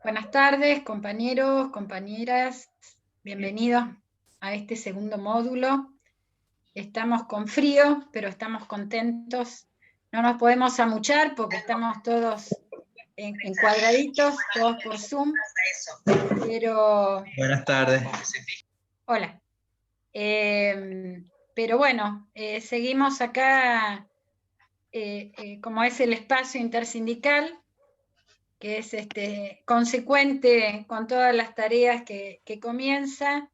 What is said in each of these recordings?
Buenas tardes, compañeros, compañeras. Bienvenidos a este segundo módulo. Estamos con frío, pero estamos contentos. No nos podemos amuchar porque estamos todos encuadraditos, todos por Zoom. Pero... Buenas tardes. Hola. Pero bueno, seguimos acá, como es el espacio intersindical, que es consecuente con todas las tareas que comienza.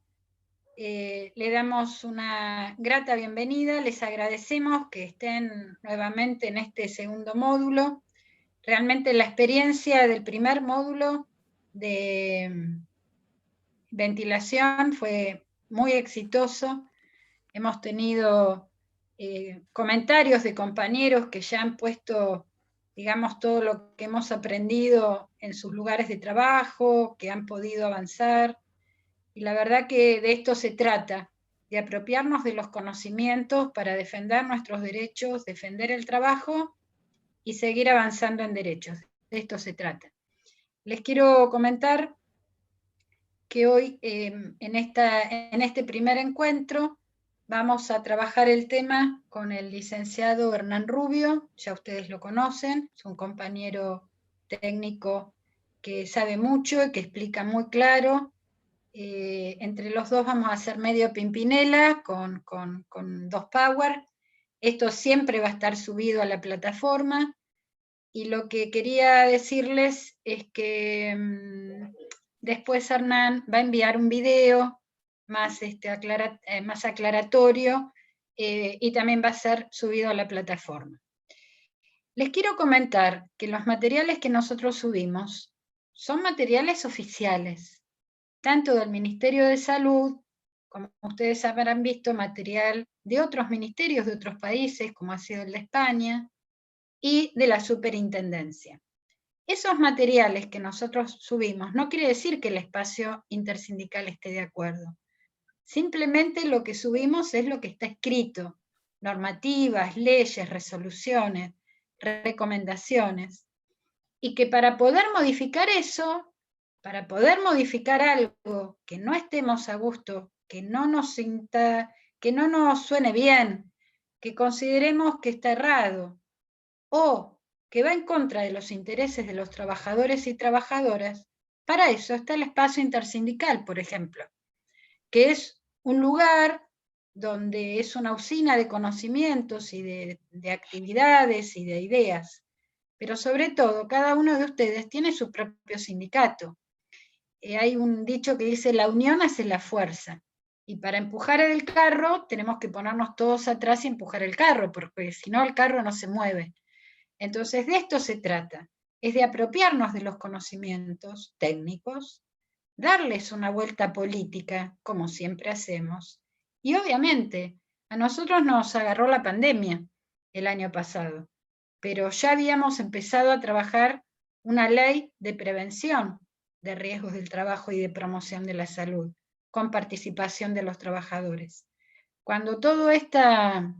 Le damos una grata bienvenida, les agradecemos que estén nuevamente en este segundo módulo. Realmente la experiencia del primer módulo de ventilación fue muy exitoso. Hemos tenido comentarios de compañeros que ya han puesto, digamos, todo lo que hemos aprendido en sus lugares de trabajo, que han podido avanzar. Y la verdad que de esto se trata, de apropiarnos de los conocimientos para defender nuestros derechos, defender el trabajo y seguir avanzando en derechos. De esto se trata. Les quiero comentar que hoy, en este primer encuentro, vamos a trabajar el tema con el licenciado Hernán Rubio. Ya ustedes lo conocen, es un compañero técnico que sabe mucho y que explica muy claro. Entre los dos vamos a hacer medio Pimpinela con 2Power. Esto siempre va a estar subido a la plataforma. Y lo que quería decirles es que después Hernán va a enviar un video más, más aclaratorio, y también va a ser subido a la plataforma. Les quiero comentar que los materiales que nosotros subimos son materiales oficiales, tanto del Ministerio de Salud, como ustedes habrán visto, material de otros ministerios de otros países, como ha sido el de España, y de la superintendencia. Esos materiales que nosotros subimos no quiere decir que el espacio intersindical esté de acuerdo. Simplemente lo que subimos es lo que está escrito, normativas, leyes, resoluciones, recomendaciones, y que para poder modificar eso, para poder modificar algo que no estemos a gusto, que no nos suene bien, que consideremos que está errado, o que va en contra de los intereses de los trabajadores y trabajadoras, para eso está el espacio intersindical, por ejemplo, que es un lugar donde es una usina de conocimientos y de actividades y de ideas, pero sobre todo cada uno de ustedes tiene su propio sindicato. Hay un dicho que dice: la unión hace la fuerza, y para empujar el carro tenemos que ponernos todos atrás y empujar el carro, porque si no el carro no se mueve. Entonces, de esto se trata, es de apropiarnos de los conocimientos técnicos, darles una vuelta política, como siempre hacemos, y obviamente a nosotros nos agarró la pandemia el año pasado, pero ya habíamos empezado a trabajar una ley de prevención de riesgos del trabajo y de promoción de la salud, con participación de los trabajadores. Cuando toda esta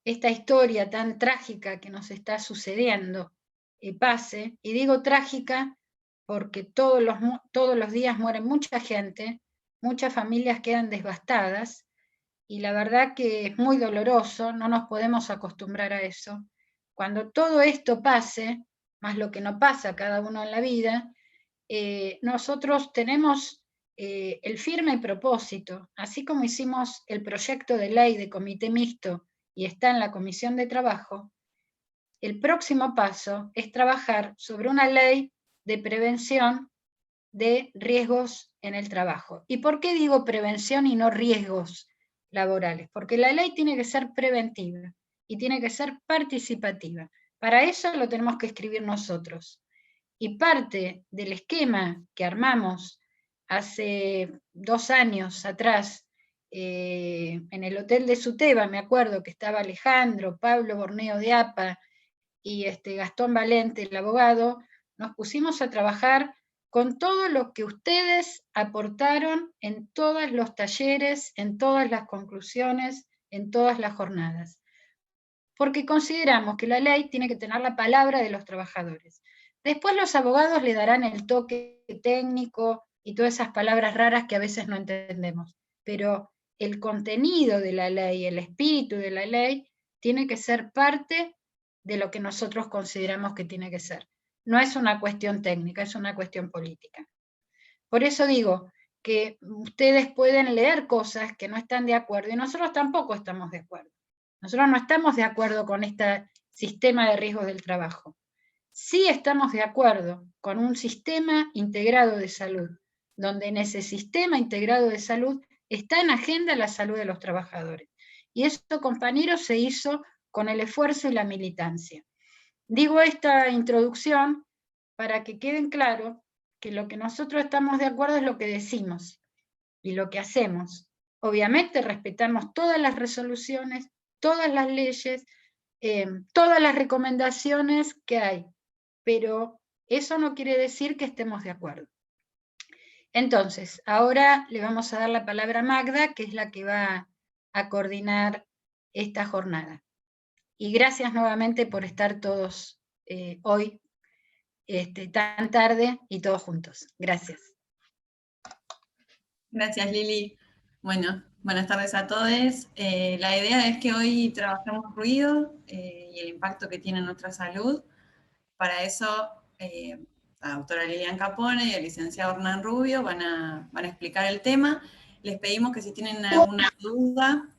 historia tan trágica que nos está sucediendo pase, y digo trágica porque todos los días muere mucha gente, muchas familias quedan devastadas, y la verdad que es muy doloroso, no nos podemos acostumbrar a eso. Cuando todo esto pase, más lo que no pasa cada uno en la vida, nosotros tenemos el firme propósito, así como hicimos el proyecto de ley de comité mixto y está en la Comisión de Trabajo, el próximo paso es trabajar sobre una ley de prevención de riesgos en el trabajo. ¿Y por qué digo prevención y no riesgos laborales? Porque la ley tiene que ser preventiva y tiene que ser participativa. Para eso lo tenemos que escribir nosotros. Y parte del esquema que armamos hace 2 años atrás, en el hotel de Suteba, me acuerdo que estaba Alejandro, Pablo Borneo de APA y Gastón Valente, el abogado, nos pusimos a trabajar con todo lo que ustedes aportaron en todos los talleres, en todas las conclusiones, en todas las jornadas. Porque consideramos que la ley tiene que tener la palabra de los trabajadores. Después los abogados le darán el toque técnico y todas esas palabras raras que a veces no entendemos, pero el contenido de la ley, el espíritu de la ley, tiene que ser parte de lo que nosotros consideramos que tiene que ser. No es una cuestión técnica, es una cuestión política. Por eso digo que ustedes pueden leer cosas que no están de acuerdo y nosotros tampoco estamos de acuerdo. Nosotros no estamos de acuerdo con este sistema de riesgos del trabajo. Sí estamos de acuerdo con un sistema integrado de salud, donde en ese sistema integrado de salud está en agenda la salud de los trabajadores. Y eso, compañeros, se hizo con el esfuerzo y la militancia. Digo esta introducción para que queden claro que lo que nosotros estamos de acuerdo es lo que decimos y lo que hacemos. Obviamente respetamos todas las resoluciones, todas las leyes, todas las recomendaciones que hay, pero eso no quiere decir que estemos de acuerdo. Entonces, ahora le vamos a dar la palabra a Magda, que es la que va a coordinar esta jornada. Y gracias nuevamente por estar todos hoy tan tarde y todos juntos. Gracias. Gracias, Lili. Bueno, buenas tardes a todos. La idea es que hoy trabajemos ruido y el impacto que tiene en nuestra salud. Para eso, la doctora Lilian Capone y el licenciado Hernán Rubio van a explicar el tema. Les pedimos que si tienen alguna duda,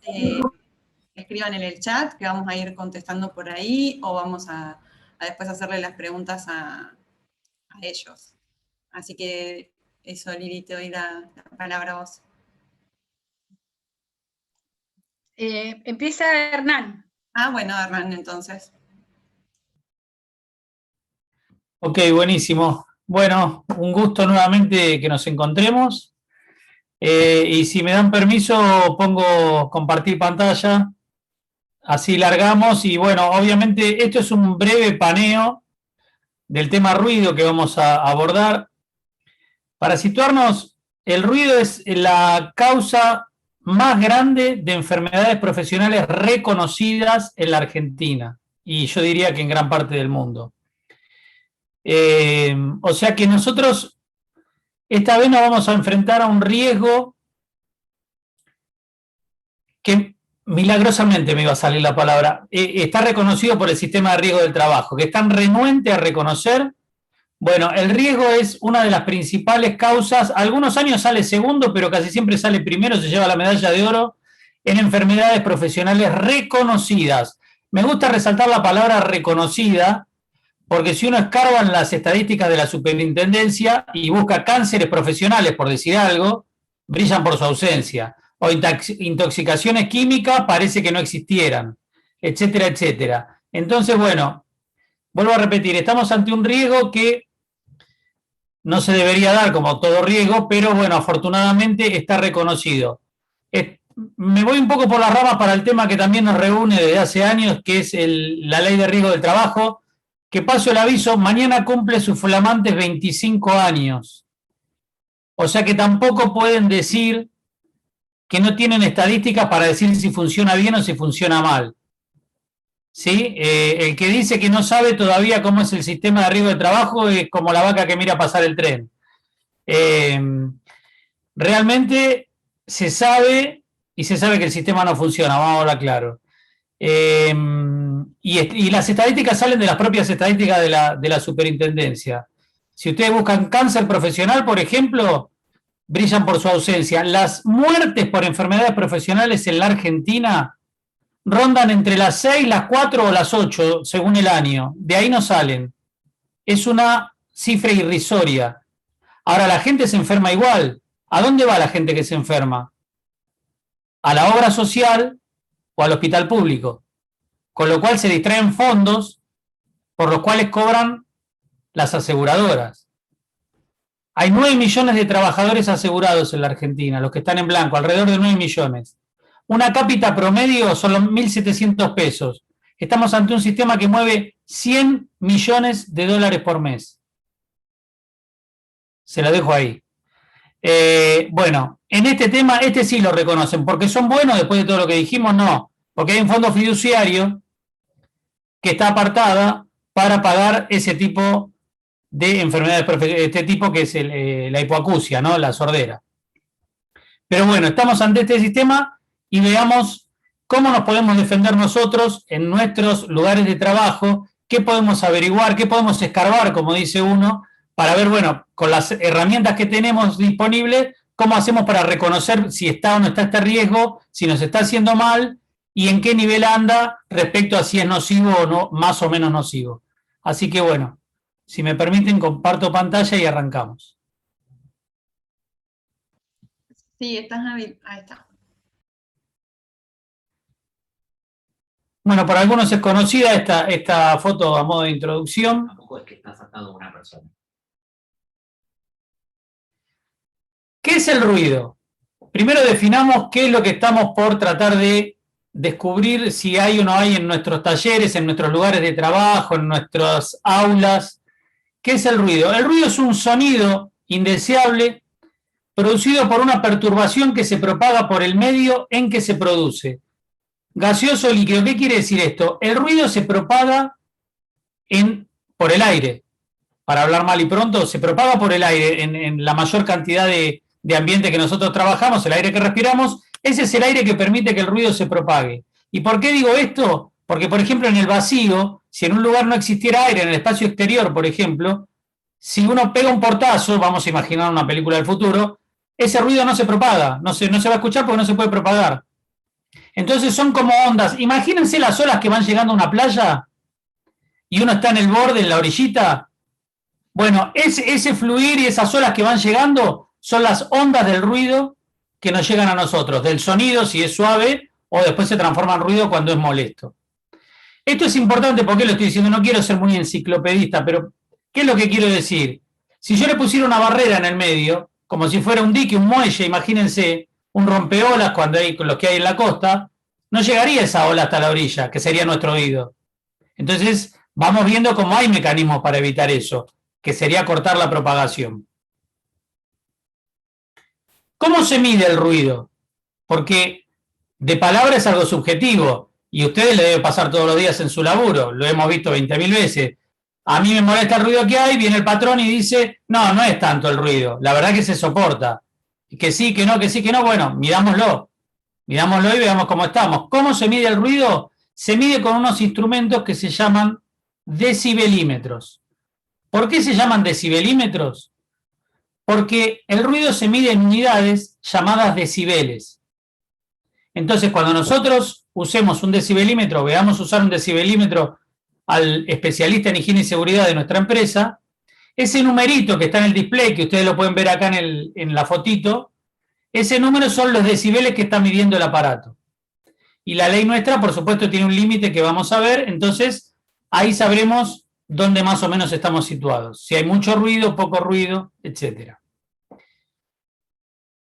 escriban en el chat, que vamos a ir contestando por ahí, o vamos a después hacerle las preguntas a ellos. Así que eso, Lili, te doy la palabra a vos. Empieza Hernán. Bueno, Hernán, entonces. Ok, buenísimo. Bueno, un gusto nuevamente que nos encontremos. Y si me dan permiso, pongo compartir pantalla. Así largamos. Y bueno, obviamente esto es un breve paneo del tema ruido que vamos a abordar. Para situarnos, el ruido es la causa más grande de enfermedades profesionales reconocidas en la Argentina. Y yo diría que en gran parte del mundo. O sea que nosotros esta vez nos vamos a enfrentar a un riesgo que milagrosamente me iba a salir la palabra, está reconocido por el sistema de riesgo del trabajo, que es tan renuente a reconocer. Bueno, el riesgo es una de las principales causas, algunos años sale segundo, pero casi siempre sale primero, se lleva la medalla de oro en enfermedades profesionales reconocidas. Me gusta resaltar la palabra reconocida, porque si uno escarba en las estadísticas de la superintendencia y busca cánceres profesionales, por decir algo, brillan por su ausencia. O intoxicaciones químicas parece que no existieran, etcétera, etcétera. Entonces, bueno, vuelvo a repetir, estamos ante un riesgo que no se debería dar como todo riesgo, pero bueno, afortunadamente está reconocido. Me voy un poco por las ramas para el tema que también nos reúne desde hace años, que es la ley de riesgo del trabajo, que paso el aviso, mañana cumple sus flamantes 25 años. O sea que tampoco pueden decir que no tienen estadísticas para decir si funciona bien o si funciona mal. ¿Sí? El que dice que no sabe todavía cómo es el sistema de riesgo de trabajo es como la vaca que mira pasar el tren. Realmente se sabe, y se sabe que el sistema no funciona, vamos a hablar claro. Y las estadísticas salen de las propias estadísticas de la superintendencia. Si ustedes buscan cáncer profesional, por ejemplo, brillan por su ausencia. Las muertes por enfermedades profesionales en la Argentina rondan entre las 6, las 4 o las 8, según el año. De ahí no salen. Es una cifra irrisoria. Ahora, la gente se enferma igual. ¿A dónde va la gente que se enferma? A la obra social o al hospital público. Con lo cual se distraen fondos por los cuales cobran las aseguradoras. Hay 9 millones de trabajadores asegurados en la Argentina, los que están en blanco, alrededor de 9 millones. Una cápita promedio son los 1.700 pesos. Estamos ante un sistema que mueve 100 millones de dólares por mes. Se lo dejo ahí. Bueno, en este tema, este sí lo reconocen, porque son buenos después de todo lo que dijimos, no, porque hay un fondo fiduciario que está apartada para pagar ese tipo de enfermedades de este tipo, que es la hipoacusia, ¿no? La sordera. Pero bueno, estamos ante este sistema y veamos cómo nos podemos defender nosotros en nuestros lugares de trabajo, qué podemos averiguar, qué podemos escarbar, como dice uno, para ver, bueno, con las herramientas que tenemos disponibles, cómo hacemos para reconocer si está o no está este riesgo, si nos está haciendo mal y en qué nivel anda respecto a si es nocivo o no, más o menos nocivo. Así que bueno, si me permiten, comparto pantalla y arrancamos. Sí, ahí está. Bueno, para algunos es conocida esta foto a modo de introducción. Tampoco es que está sacando una persona. ¿Qué es el ruido? Primero definamos qué es lo que estamos por tratar de descubrir, si hay o no hay en nuestros talleres, en nuestros lugares de trabajo, en nuestras aulas. ¿Qué es el ruido? El ruido es un sonido indeseable producido por una perturbación que se propaga por el medio en que se produce. Gaseoso o líquido, ¿qué quiere decir esto? El ruido se propaga por el aire. Para hablar mal y pronto, se propaga por el aire en la mayor cantidad de ambiente que nosotros trabajamos, el aire que respiramos. Ese es el aire que permite que el ruido se propague. ¿Y por qué digo esto? Porque, por ejemplo, en el vacío, si en un lugar no existiera aire, en el espacio exterior, por ejemplo, si uno pega un portazo, vamos a imaginar una película del futuro, ese ruido no se propaga, no se va a escuchar porque no se puede propagar. Entonces son como ondas. Imagínense las olas que van llegando a una playa y uno está en el borde, en la orillita. Bueno, ese fluir y esas olas que van llegando son las ondas del ruido que nos llegan a nosotros, del sonido si es suave o después se transforma en ruido cuando es molesto. Esto es importante, porque lo estoy diciendo, no quiero ser muy enciclopedista, pero ¿qué es lo que quiero decir? Si yo le pusiera una barrera en el medio, como si fuera un dique, un muelle, imagínense, un rompeolas cuando hay los que hay en la costa, no llegaría esa ola hasta la orilla, que sería nuestro oído. Entonces, vamos viendo cómo hay mecanismos para evitar eso, que sería cortar la propagación. ¿Cómo se mide el ruido? Porque de palabra es algo subjetivo, y a ustedes le debe pasar todos los días en su laburo, lo hemos visto 20.000 veces. A mí me molesta el ruido que hay, viene el patrón y dice, no, no es tanto el ruido, la verdad que se soporta. Que sí, que no, que sí, que no, bueno, mirámoslo y veamos cómo estamos. ¿Cómo se mide el ruido? Se mide con unos instrumentos que se llaman decibelímetros. ¿Por qué se llaman decibelímetros? Porque el ruido se mide en unidades llamadas decibeles. Entonces, cuando nosotros usemos un decibelímetro, veamos usar un decibelímetro al especialista en higiene y seguridad de nuestra empresa, ese numerito que está en el display, que ustedes lo pueden ver acá en la fotito, ese número son los decibeles que está midiendo el aparato. Y la ley nuestra, por supuesto, tiene un límite que vamos a ver, entonces ahí sabremos dónde más o menos estamos situados. Si hay mucho ruido, poco ruido, etc.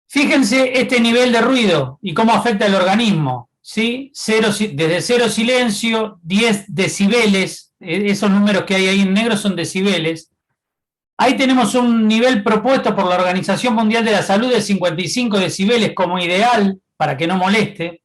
Fíjense este nivel de ruido y cómo afecta al organismo, ¿sí? Desde 0 silencio, 10 decibeles, esos números que hay ahí en negro son decibeles. Ahí tenemos un nivel propuesto por la Organización Mundial de la Salud de 55 decibeles como ideal para que no moleste.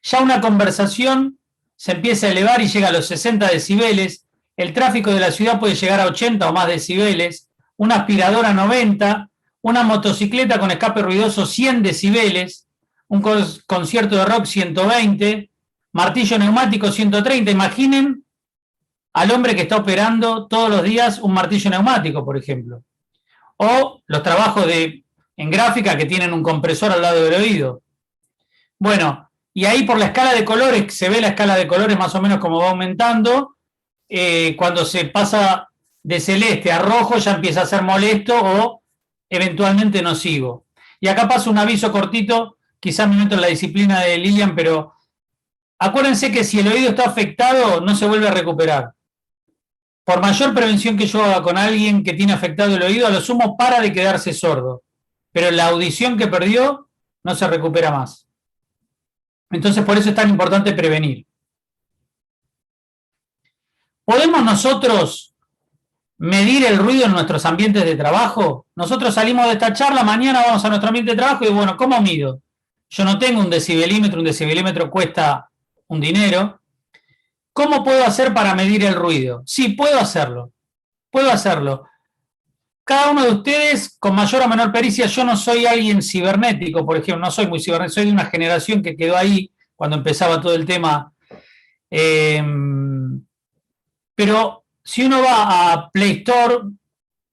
Ya una conversación se empieza a elevar y llega a los 60 decibeles. El tráfico de la ciudad puede llegar a 80 o más decibeles. Una aspiradora 90. Una motocicleta con escape ruidoso 100 decibeles. Un concierto de rock 120. Martillo neumático 130. Imaginen al hombre que está operando todos los días un martillo neumático, por ejemplo. O los trabajos en gráfica que tienen un compresor al lado del oído. Bueno, y ahí por la escala de colores, se ve la escala de colores más o menos como va aumentando. Cuando se pasa de celeste a rojo ya empieza a ser molesto o eventualmente nocivo. Y acá pasa un aviso cortito, quizás me meto en la disciplina de Lilian, pero acuérdense que si el oído está afectado no se vuelve a recuperar. Por mayor prevención que yo haga con alguien que tiene afectado el oído, a lo sumo para de quedarse sordo. Pero la audición que perdió no se recupera más. Entonces, por eso es tan importante prevenir. ¿Podemos nosotros medir el ruido en nuestros ambientes de trabajo? Nosotros salimos de esta charla, mañana vamos a nuestro ambiente de trabajo y bueno, ¿cómo mido? Yo no tengo un decibelímetro cuesta un dinero. ¿Cómo puedo hacer para medir el ruido? Sí, puedo hacerlo. cada uno de ustedes, con mayor o menor pericia, yo no soy alguien cibernético, por ejemplo, no soy muy cibernético, soy de una generación que quedó ahí cuando empezaba todo el tema. Pero si uno va a Play Store,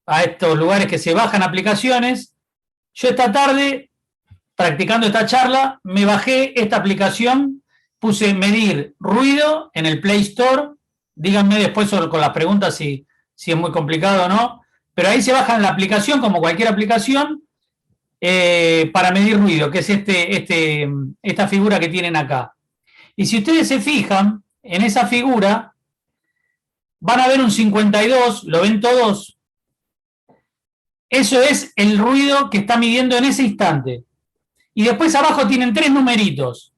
a estos lugares que se bajan aplicaciones, yo esta tarde, practicando esta charla, me bajé esta aplicación, puse medir ruido en el Play Store, díganme después con las preguntas si es muy complicado o no, pero ahí se bajan la aplicación, como cualquier aplicación, para medir ruido, que es esta figura que tienen acá. Y si ustedes se fijan en esa figura, van a ver un 52, ¿lo ven todos? Eso es el ruido que está midiendo en ese instante. Y después abajo tienen 3 numeritos.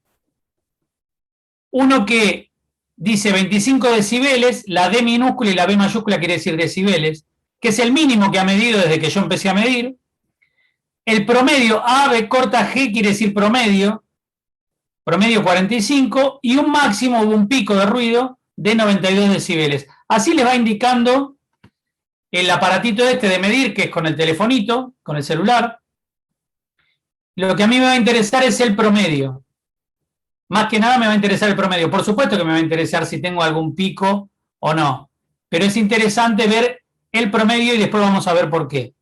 Uno que dice 25 decibeles, la D minúscula y la B mayúscula quiere decir decibeles, que es el mínimo que ha medido desde que yo empecé a medir. El promedio A, B corta G quiere decir promedio 45, y un máximo, un pico de ruido de 92 decibeles. Así les va indicando el aparatito este de medir, que es con el telefonito, con el celular. Lo que a mí me va a interesar es el promedio. Más que nada me va a interesar el promedio. Por supuesto que me va a interesar si tengo algún pico o no. Pero es interesante ver el promedio y después vamos a ver por qué.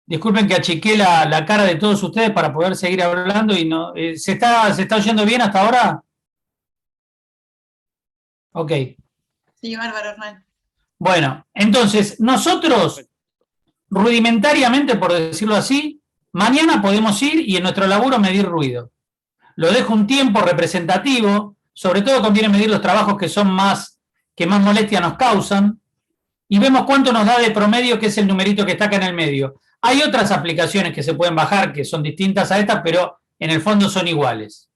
Disculpen que achiqué la cara de todos ustedes para poder seguir hablando y no. ¿Se está oyendo bien hasta ahora? Ok. Sí, bárbaro, Hernán. Bueno, entonces, nosotros, rudimentariamente, por decirlo así, mañana podemos ir y en nuestro laburo medir ruido. Lo dejo un tiempo representativo, sobre todo conviene medir los trabajos que más molestia nos causan, y vemos cuánto nos da de promedio, que es el numerito que está acá en el medio. Hay otras aplicaciones que se pueden bajar que son distintas a estas, pero en el fondo son iguales.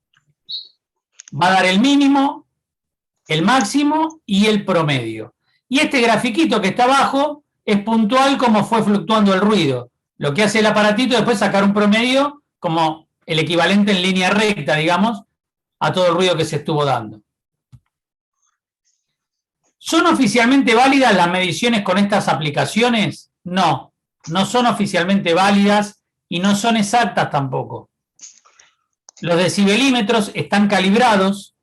Va a dar el mínimo, el máximo y el promedio. Y este grafiquito que está abajo es puntual como fue fluctuando el ruido. Lo que hace el aparatito es después sacar un promedio como el equivalente en línea recta, digamos, a todo el ruido que se estuvo dando. ¿Son oficialmente válidas las mediciones con estas aplicaciones? No, no son oficialmente válidas y no son exactas tampoco. Los decibelímetros están calibrados.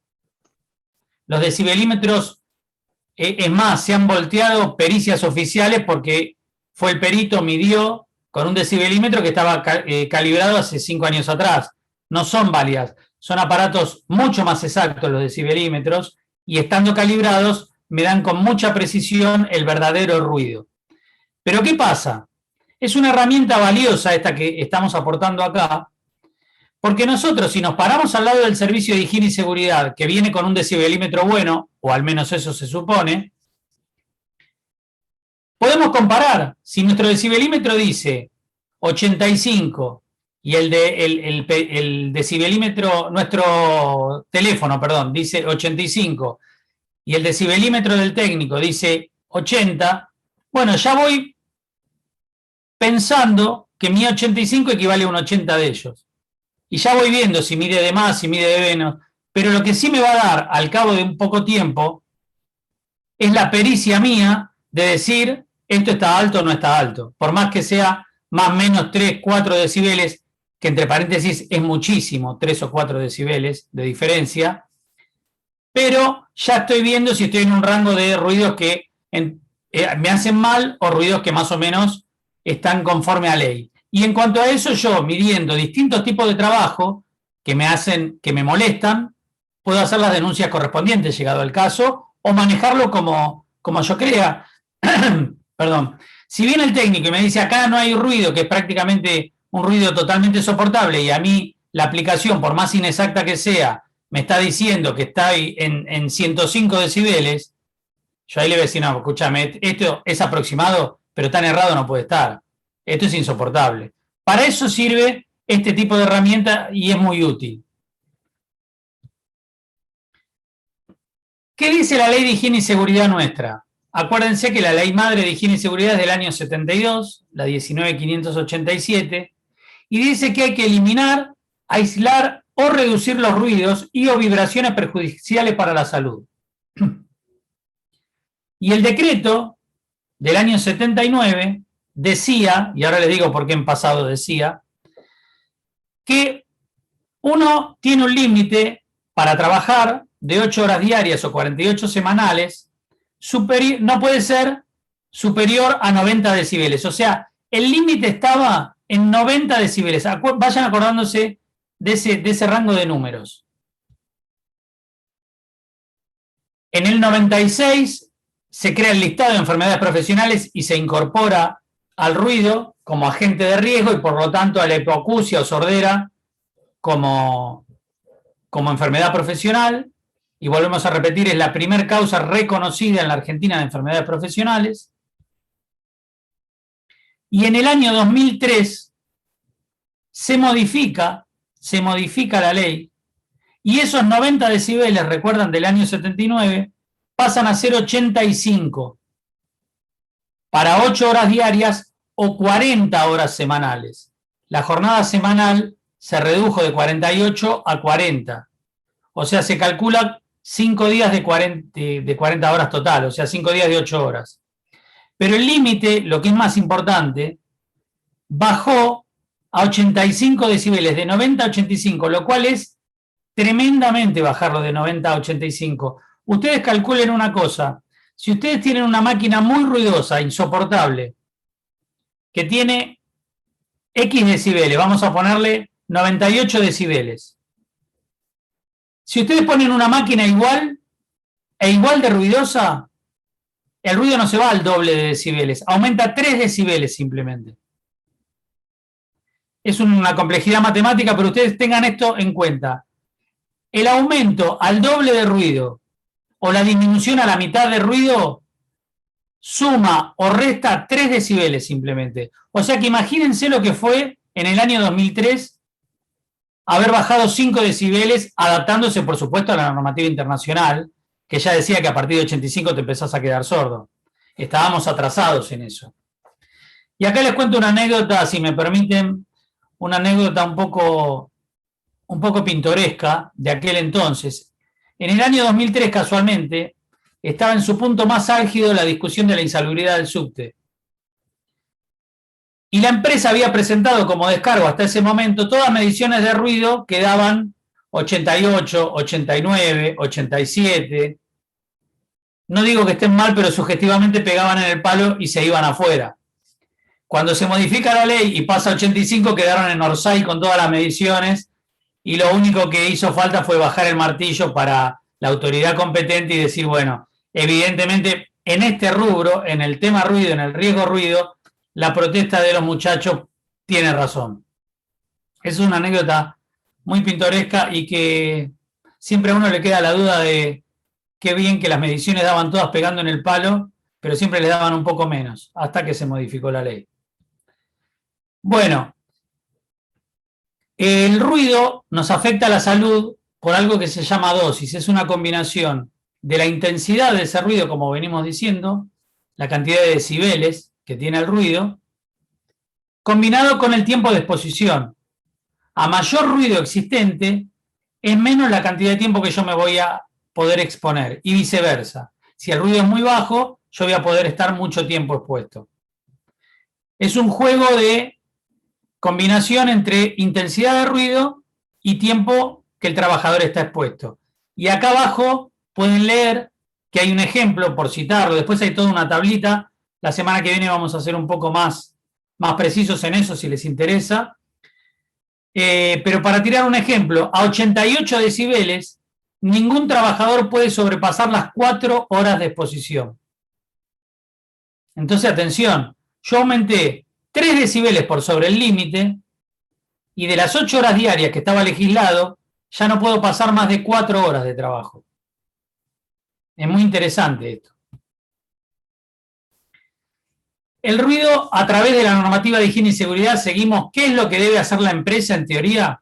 Los decibelímetros, es más, se han volteado pericias oficiales porque fue el perito, midió con un decibelímetro que estaba calibrado hace 5 años atrás. No son válidas, son aparatos mucho más exactos los decibelímetros y estando calibrados me dan con mucha precisión el verdadero ruido. Pero ¿qué pasa? Es una herramienta valiosa esta que estamos aportando acá, porque nosotros, si nos paramos al lado del servicio de higiene y seguridad, que viene con un decibelímetro bueno, o al menos eso se supone, podemos comparar. Si nuestro decibelímetro dice 85 y el decibelímetro, nuestro teléfono, perdón, dice 85 y el decibelímetro del técnico dice 80, bueno, ya voy pensando que mi 85 equivale a un 80 de ellos. Y ya voy viendo si mide de más, si mide de menos. Pero lo que sí me va a dar al cabo de un poco tiempo es la pericia mía de decir esto está alto o no está alto. Por más que sea más o menos 3, 4 decibeles, que entre paréntesis es muchísimo, 3 o 4 decibeles de diferencia, pero ya estoy viendo si estoy en un rango de ruidos que me hacen mal o ruidos que más o menos están conforme a ley. Y en cuanto a eso, yo midiendo distintos tipos de trabajo que me molestan, puedo hacer las denuncias correspondientes, llegado el caso, o manejarlo como yo crea. Perdón. Si viene el técnico y me dice acá no hay ruido, que es prácticamente un ruido totalmente soportable, y a mí la aplicación, por más inexacta que sea, me está diciendo que está en 105 decibeles, yo ahí le voy a decir, no, escúchame, esto es aproximado, pero tan errado no puede estar. Esto es insoportable. Para eso sirve este tipo de herramienta y es muy útil. ¿Qué dice la ley de higiene y seguridad nuestra? Acuérdense que la ley madre de higiene y seguridad es del año 72, la 19.587, y dice que hay que eliminar, aislar o reducir los ruidos y o vibraciones perjudiciales para la salud. Y el decreto del año 79 decía, y ahora les digo por qué en pasado decía, que uno tiene un límite para trabajar de 8 horas diarias o 48 semanales, no puede ser superior a 90 decibeles. O sea, el límite estaba en 90 decibeles. Vayan acordándose de ese rango de números. En el 96 se crea el listado de enfermedades profesionales y se incorpora al ruido como agente de riesgo y por lo tanto a la hipoacusia o sordera como enfermedad profesional. Y volvemos a repetir, es la primera causa reconocida en la Argentina de enfermedades profesionales. Y en el año 2003 se modifica la ley y esos 90 decibeles, recuerdan, del año 79, pasan a ser 85 para 8 horas diarias o 40 horas semanales. La jornada semanal se redujo de 48 a 40. O sea, se calcula 5 días de 40 horas total, o sea, 5 días de 8 horas. Pero el límite, lo que es más importante, bajó a 85 decibeles, de 90 a 85, lo cual es tremendamente bajarlo de 90 a 85. Ustedes calculen una cosa, si ustedes tienen una máquina muy ruidosa, insoportable, que tiene X decibeles, vamos a ponerle 98 decibeles. Si ustedes ponen una máquina igual de ruidosa, el ruido no se va al doble de decibeles, aumenta 3 decibeles simplemente. Es una complejidad matemática, pero ustedes tengan esto en cuenta. El aumento al doble de ruido o la disminución a la mitad de ruido suma o resta 3 decibeles simplemente. O sea que imagínense lo que fue en el año 2003 haber bajado 5 decibeles, adaptándose por supuesto a la normativa internacional, que ya decía que a partir de 85 te empezás a quedar sordo. Estábamos atrasados en eso. Y acá les cuento una anécdota, si me permiten, una anécdota un poco pintoresca de aquel entonces. En el año 2003, casualmente, estaba en su punto más álgido la discusión de la insalubridad del subte. Y la empresa había presentado como descargo hasta ese momento todas mediciones de ruido que daban 88, 89, 87. No digo que estén mal, pero sugestivamente pegaban en el palo y se iban afuera. Cuando se modifica la ley y pasa a 85, quedaron en Orsay con todas las mediciones y lo único que hizo falta fue bajar el martillo para la autoridad competente y decir, bueno, evidentemente en este rubro, en el tema ruido, en el riesgo ruido, la protesta de los muchachos tiene razón. Es una anécdota muy pintoresca y que siempre a uno le queda la duda de qué bien que las mediciones daban todas pegando en el palo, pero siempre le daban un poco menos, hasta que se modificó la ley. Bueno, el ruido nos afecta a la salud por algo que se llama dosis. Es una combinación de la intensidad de ese ruido, como venimos diciendo, la cantidad de decibeles que tiene el ruido, combinado con el tiempo de exposición. A mayor ruido existente, es menos la cantidad de tiempo que yo me voy a poder exponer, y viceversa. Si el ruido es muy bajo, yo voy a poder estar mucho tiempo expuesto. Es un juego de combinación entre intensidad de ruido y tiempo que el trabajador está expuesto. Y acá abajo pueden leer que hay un ejemplo, por citarlo, después hay toda una tablita. La semana que viene vamos a ser un poco más precisos en eso si les interesa. Pero para tirar un ejemplo, a 88 decibeles, ningún trabajador puede sobrepasar las 4 horas de exposición. Entonces, atención, yo aumenté 3 decibeles por sobre el límite y de las 8 horas diarias que estaba legislado, ya no puedo pasar más de 4 horas de trabajo. Es muy interesante esto. El ruido, a través de la normativa de higiene y seguridad, seguimos qué es lo que debe hacer la empresa en teoría.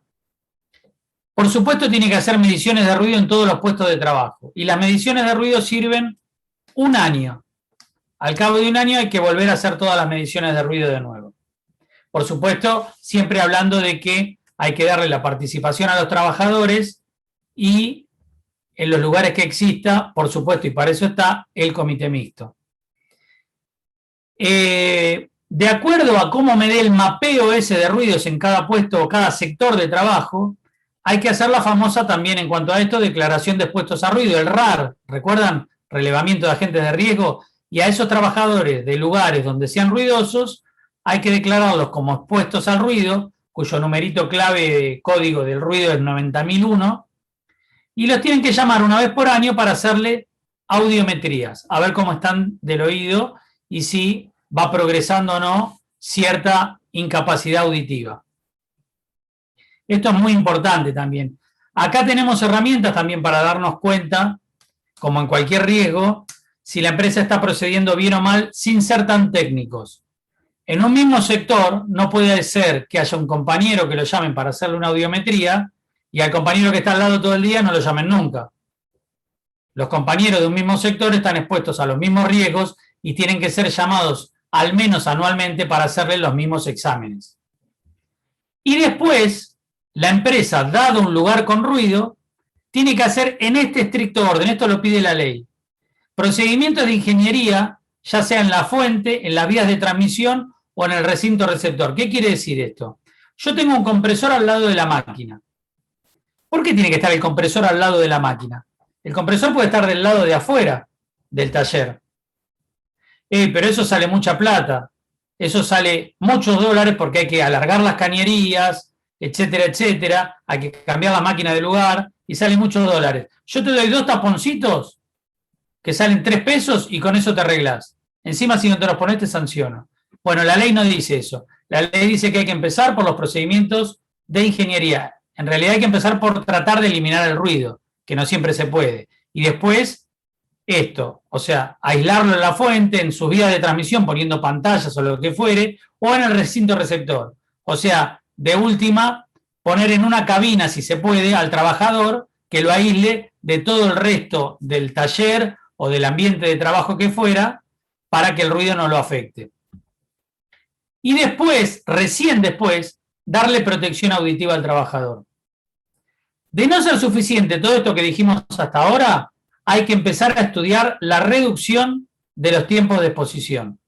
Por supuesto, tiene que hacer mediciones de ruido en todos los puestos de trabajo. Y las mediciones de ruido sirven un año. Al cabo de un año hay que volver a hacer todas las mediciones de ruido de nuevo. Por supuesto, siempre hablando de que hay que darle la participación a los trabajadores y en los lugares que exista, por supuesto, y para eso está el comité mixto. De acuerdo a cómo me dé el mapeo ese de ruidos en cada puesto o cada sector de trabajo, hay que hacer la famosa también en cuanto a esto, declaración de expuestos a ruido, el RAR, ¿recuerdan? Relevamiento de agentes de riesgo, y a esos trabajadores de lugares donde sean ruidosos, hay que declararlos como expuestos al ruido, cuyo numerito clave de código del ruido es 90.001, y los tienen que llamar una vez por año para hacerle audiometrías, a ver cómo están del oído y si va progresando o no cierta incapacidad auditiva. Esto es muy importante también. Acá tenemos herramientas también para darnos cuenta, como en cualquier riesgo, si la empresa está procediendo bien o mal sin ser tan técnicos. En un mismo sector no puede ser que haya un compañero que lo llamen para hacerle una audiometría y al compañero que está al lado todo el día no lo llamen nunca. Los compañeros de un mismo sector están expuestos a los mismos riesgos y tienen que ser llamados al menos anualmente para hacerle los mismos exámenes. Y después, la empresa, dado un lugar con ruido, tiene que hacer en este estricto orden, esto lo pide la ley, procedimientos de ingeniería, ya sea en la fuente, en las vías de transmisión o en el recinto receptor. ¿Qué quiere decir esto? Yo tengo un compresor al lado de la máquina. ¿Por qué tiene que estar el compresor al lado de la máquina? El compresor puede estar del lado de afuera del taller. Pero eso sale mucha plata. Eso sale muchos dólares porque hay que alargar las cañerías, etcétera, etcétera. Hay que cambiar la máquina de lugar y sale muchos dólares. Yo te doy 2 taponcitos que salen 3 pesos y con eso te arreglas. Encima, si no te los pones, te sanciono. Bueno, la ley no dice eso. La ley dice que hay que empezar por los procedimientos de ingeniería. En realidad hay que empezar por tratar de eliminar el ruido, que no siempre se puede. Y después, esto, o sea, aislarlo en la fuente, en sus vías de transmisión, poniendo pantallas o lo que fuere, o en el recinto receptor. O sea, de última, poner en una cabina, si se puede, al trabajador que lo aísle de todo el resto del taller o del ambiente de trabajo que fuera, para que el ruido no lo afecte. Y después, recién después, darle protección auditiva al trabajador. De no ser suficiente todo esto que dijimos hasta ahora, hay que empezar a estudiar la reducción de los tiempos de exposición.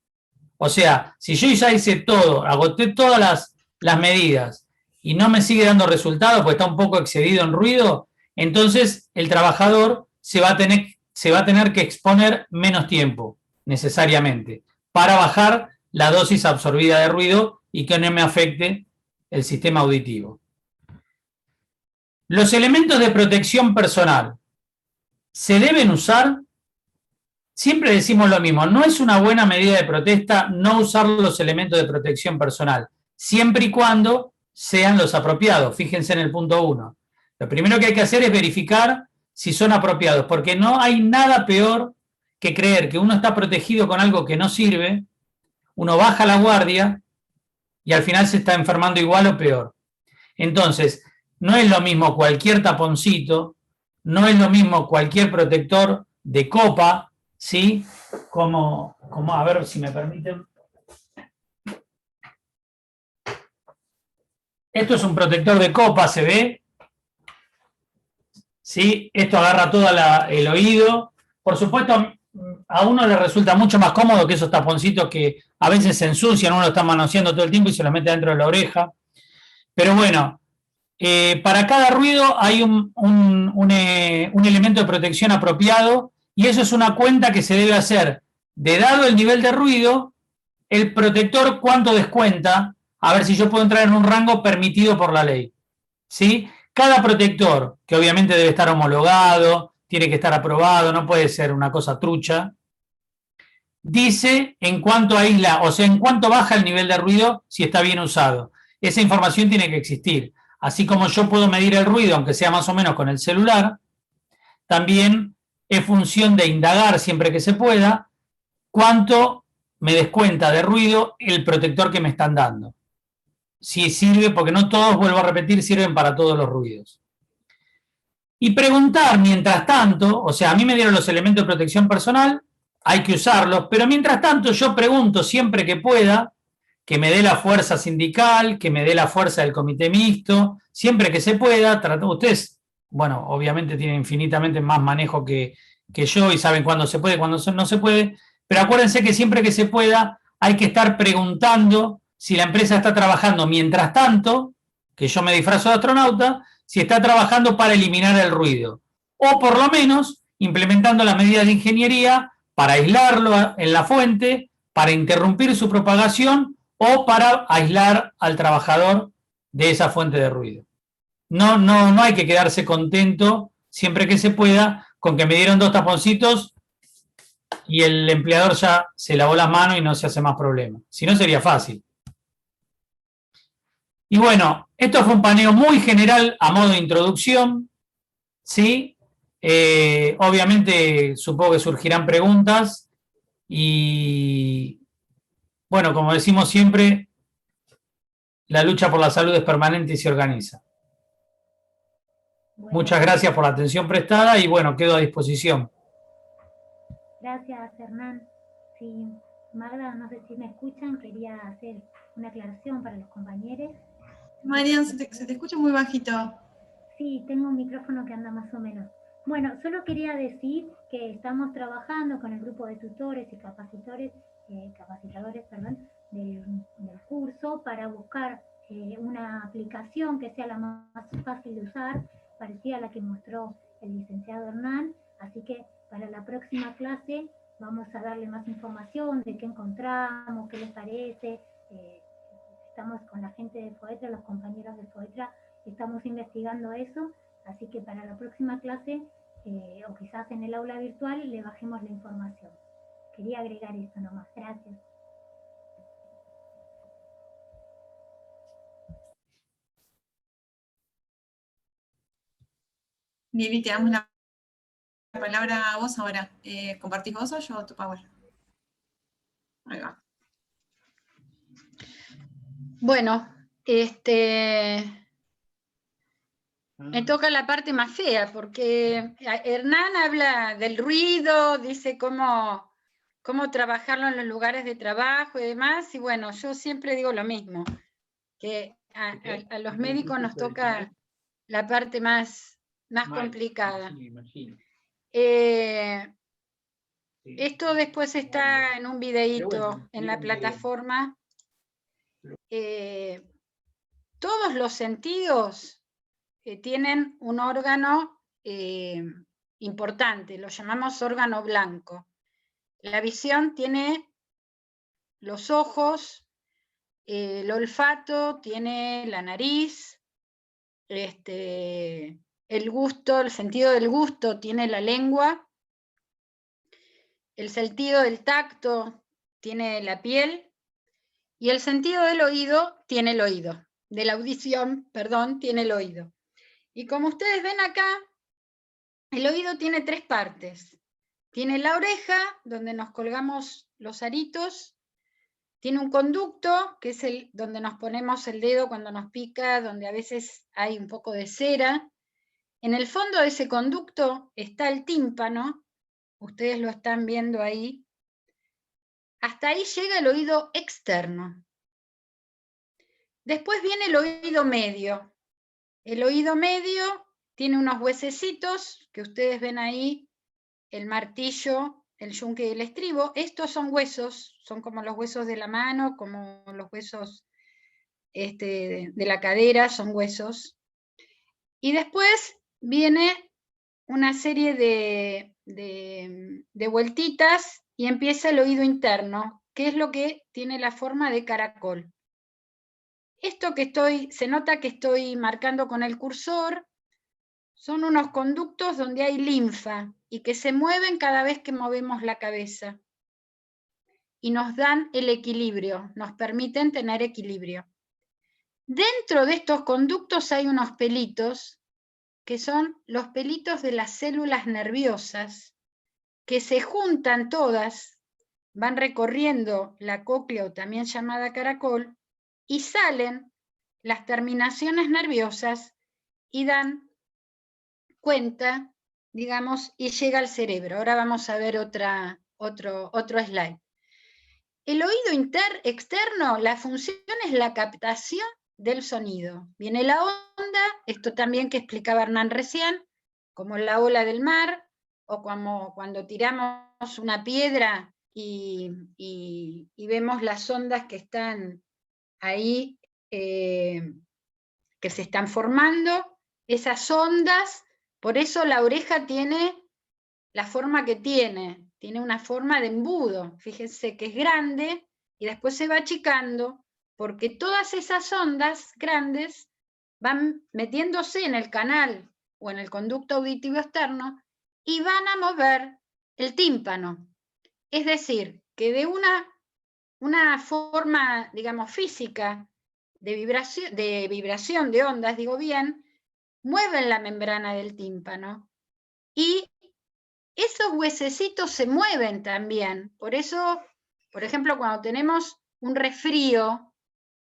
O sea, si yo ya hice todo, agoté todas las medidas y no me sigue dando resultados porque está un poco excedido en ruido, entonces el trabajador se va a tener que exponer menos tiempo, necesariamente, para bajar la dosis absorbida de ruido y que no me afecte el sistema auditivo. Los elementos de protección personal se deben usar. Siempre decimos lo mismo, no es una buena medida de protesta no usar los elementos de protección personal, siempre y cuando sean los apropiados. Fíjense en el punto 1. Lo primero que hay que hacer es verificar si son apropiados, porque no hay nada peor que creer que uno está protegido con algo que no sirve, uno baja la guardia y al final se está enfermando igual o peor. Entonces, no es lo mismo cualquier taponcito, no es lo mismo cualquier protector de copa, ¿sí? Como a ver si me permiten. Esto es un protector de copa, ¿se ve? ¿Sí? Esto agarra todo el oído. Por supuesto, a uno le resulta mucho más cómodo que esos taponcitos que a veces se ensucian, uno lo está manoseando todo el tiempo y se los mete dentro de la oreja. Pero bueno, para cada ruido hay un elemento de protección apropiado y eso es una cuenta que se debe hacer de dado el nivel de ruido, el protector cuánto descuenta, a ver si yo puedo entrar en un rango permitido por la ley. ¿Sí? Cada protector, que obviamente debe estar homologado, tiene que estar aprobado, no puede ser una cosa trucha, dice en cuánto aísla, o sea, en cuánto baja el nivel de ruido si está bien usado. Esa información tiene que existir. Así como yo puedo medir el ruido, aunque sea más o menos con el celular, también es función de indagar siempre que se pueda cuánto me descuenta de ruido el protector que me están dando. Si sirve, porque no todos, vuelvo a repetir, sirven para todos los ruidos. Y preguntar mientras tanto, o sea, a mí me dieron los elementos de protección personal, hay que usarlos, pero mientras tanto yo pregunto siempre que pueda, que me dé la fuerza sindical, que me dé la fuerza del comité mixto, siempre que se pueda. Ustedes, bueno, obviamente tienen infinitamente más manejo que yo y saben cuándo se puede, cuándo no se puede, pero acuérdense que siempre que se pueda hay que estar preguntando si la empresa está trabajando mientras tanto, que yo me disfrazo de astronauta, si está trabajando para eliminar el ruido. O por lo menos implementando las medidas de ingeniería para aislarlo en la fuente, para interrumpir su propagación o para aislar al trabajador de esa fuente de ruido. No hay que quedarse contento siempre que se pueda con que me dieron 2 taponcitos y el empleador ya se lavó las manos y no se hace más problema. Si no, sería fácil. Y bueno, esto fue un paneo muy general a modo de introducción, ¿sí? Obviamente supongo que surgirán preguntas y, bueno, como decimos siempre, la lucha por la salud es permanente y se organiza. Bueno, muchas gracias por la atención prestada y, bueno, quedo a disposición. Gracias, Hernán. Sí, Magda, no sé si me escuchan, quería hacer una aclaración para los compañeros. Marian, se te escucha muy bajito. Sí, tengo un micrófono que anda más o menos. Bueno, solo quería decir que estamos trabajando con el grupo de tutores y capacitadores del curso para buscar una aplicación que sea la más fácil de usar, parecida a la que mostró el licenciado Hernán. Así que para la próxima clase vamos a darle más información de qué encontramos, qué les parece. Estamos con la gente de FOETRA, los compañeros de FOETRA, estamos investigando eso, así que para la próxima clase, o quizás en el aula virtual, le bajemos la información. Quería agregar eso nomás. Gracias. Lili, te damos la palabra a vos ahora. ¿Compartís vos o yo tu power? Ahí va. Bueno, me toca la parte más fea, porque Hernán habla del ruido, dice cómo trabajarlo en los lugares de trabajo y demás, y bueno, yo siempre digo lo mismo, que a los médicos nos toca la parte más complicada. Esto después está en un videíto en la plataforma. Todos los sentidos tienen un órgano importante, lo llamamos órgano blanco. La visión tiene los ojos, el olfato tiene la nariz, el gusto, el sentido del gusto tiene la lengua, el sentido del tacto tiene la piel y el sentido del oído tiene el oído, de la audición, perdón, tiene el oído. Y como ustedes ven acá, el oído tiene 3 partes. Tiene la oreja, donde nos colgamos los aritos. Tiene un conducto, que es donde nos ponemos el dedo cuando nos pica, donde a veces hay un poco de cera. En el fondo de ese conducto está el tímpano. Ustedes lo están viendo ahí. Hasta ahí llega el oído externo. Después viene el oído medio. El oído medio tiene unos huesecitos que ustedes ven ahí, el martillo, el yunque y el estribo. Estos son huesos, son como los huesos de la mano, como los huesos de la cadera, son huesos. Y después viene una serie de vueltitas y empieza el oído interno, que es lo que tiene la forma de caracol. Esto que se nota que estoy marcando con el cursor, son unos conductos donde hay linfa y que se mueven cada vez que movemos la cabeza. Y nos dan el equilibrio, nos permiten tener equilibrio. Dentro de estos conductos hay unos pelitos, que son los pelitos de las células nerviosas, que se juntan todas, van recorriendo la cóclea o también llamada caracol, y salen las terminaciones nerviosas y dan cuenta, digamos, y llega al cerebro. Ahora vamos a ver otro slide. El oído externo, la función es la captación del sonido. Viene la onda, esto también que explicaba Hernán recién, como la ola del mar, o como cuando tiramos una piedra y vemos las ondas que están ahí, que se están formando. Esas ondas, por eso la oreja tiene la forma que tiene una forma de embudo, fíjense que es grande y después se va achicando, porque todas esas ondas grandes van metiéndose en el canal o en el conducto auditivo externo y van a mover el tímpano. Es decir, que de una forma, digamos, física de vibración de ondas, digo bien, mueven la membrana del tímpano y esos huesecitos se mueven también. Por eso, por ejemplo, cuando tenemos un resfrío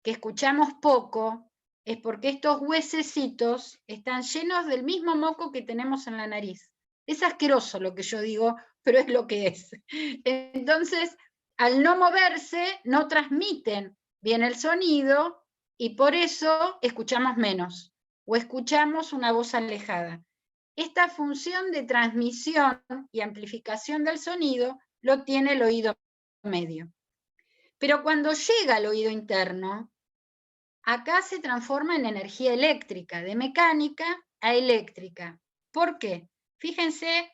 que escuchamos poco, es porque estos huesecitos están llenos del mismo moco que tenemos en la nariz. Es asqueroso lo que yo digo, pero es lo que es. Entonces, al no moverse, no transmiten bien el sonido y por eso escuchamos menos o escuchamos una voz alejada. Esta función de transmisión y amplificación del sonido lo tiene el oído medio. Pero cuando llega al oído interno, acá se transforma en energía eléctrica, de mecánica a eléctrica. ¿Por qué? Fíjense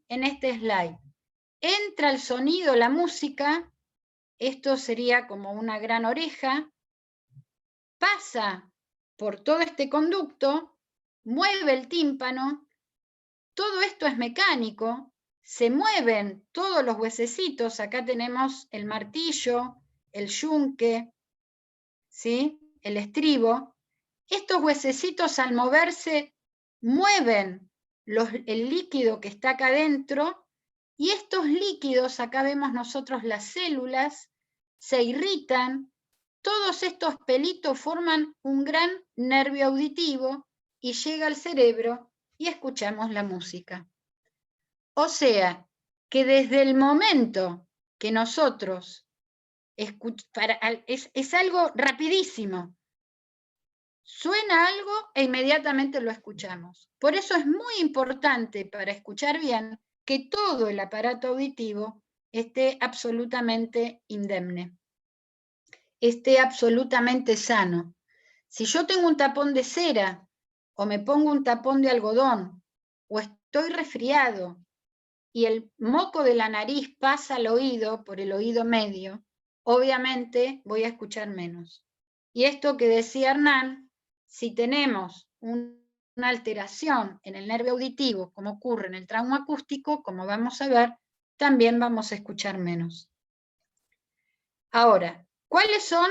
en este slide. Entra el sonido, la música, esto sería como una gran oreja, pasa por todo este conducto, mueve el tímpano, todo esto es mecánico, se mueven todos los huesecitos, acá tenemos el martillo, el yunque, ¿sí? El estribo. Estos huesecitos al moverse mueven el líquido que está acá adentro y estos líquidos, acá vemos nosotros las células, se irritan, todos estos pelitos forman un gran nervio auditivo y llega al cerebro y escuchamos la música. O sea, que desde el momento que nosotros es algo rapidísimo, suena algo e inmediatamente lo escuchamos. Por eso es muy importante para escuchar bien que todo el aparato auditivo esté absolutamente indemne, esté absolutamente sano. Si yo tengo un tapón de cera o me pongo un tapón de algodón o estoy resfriado y el moco de la nariz pasa al oído por el oído medio, obviamente voy a escuchar menos. Y esto que decía Hernán, si tenemos una alteración en el nervio auditivo, como ocurre en el trauma acústico, como vamos a ver, también vamos a escuchar menos. Ahora, ¿cuáles son?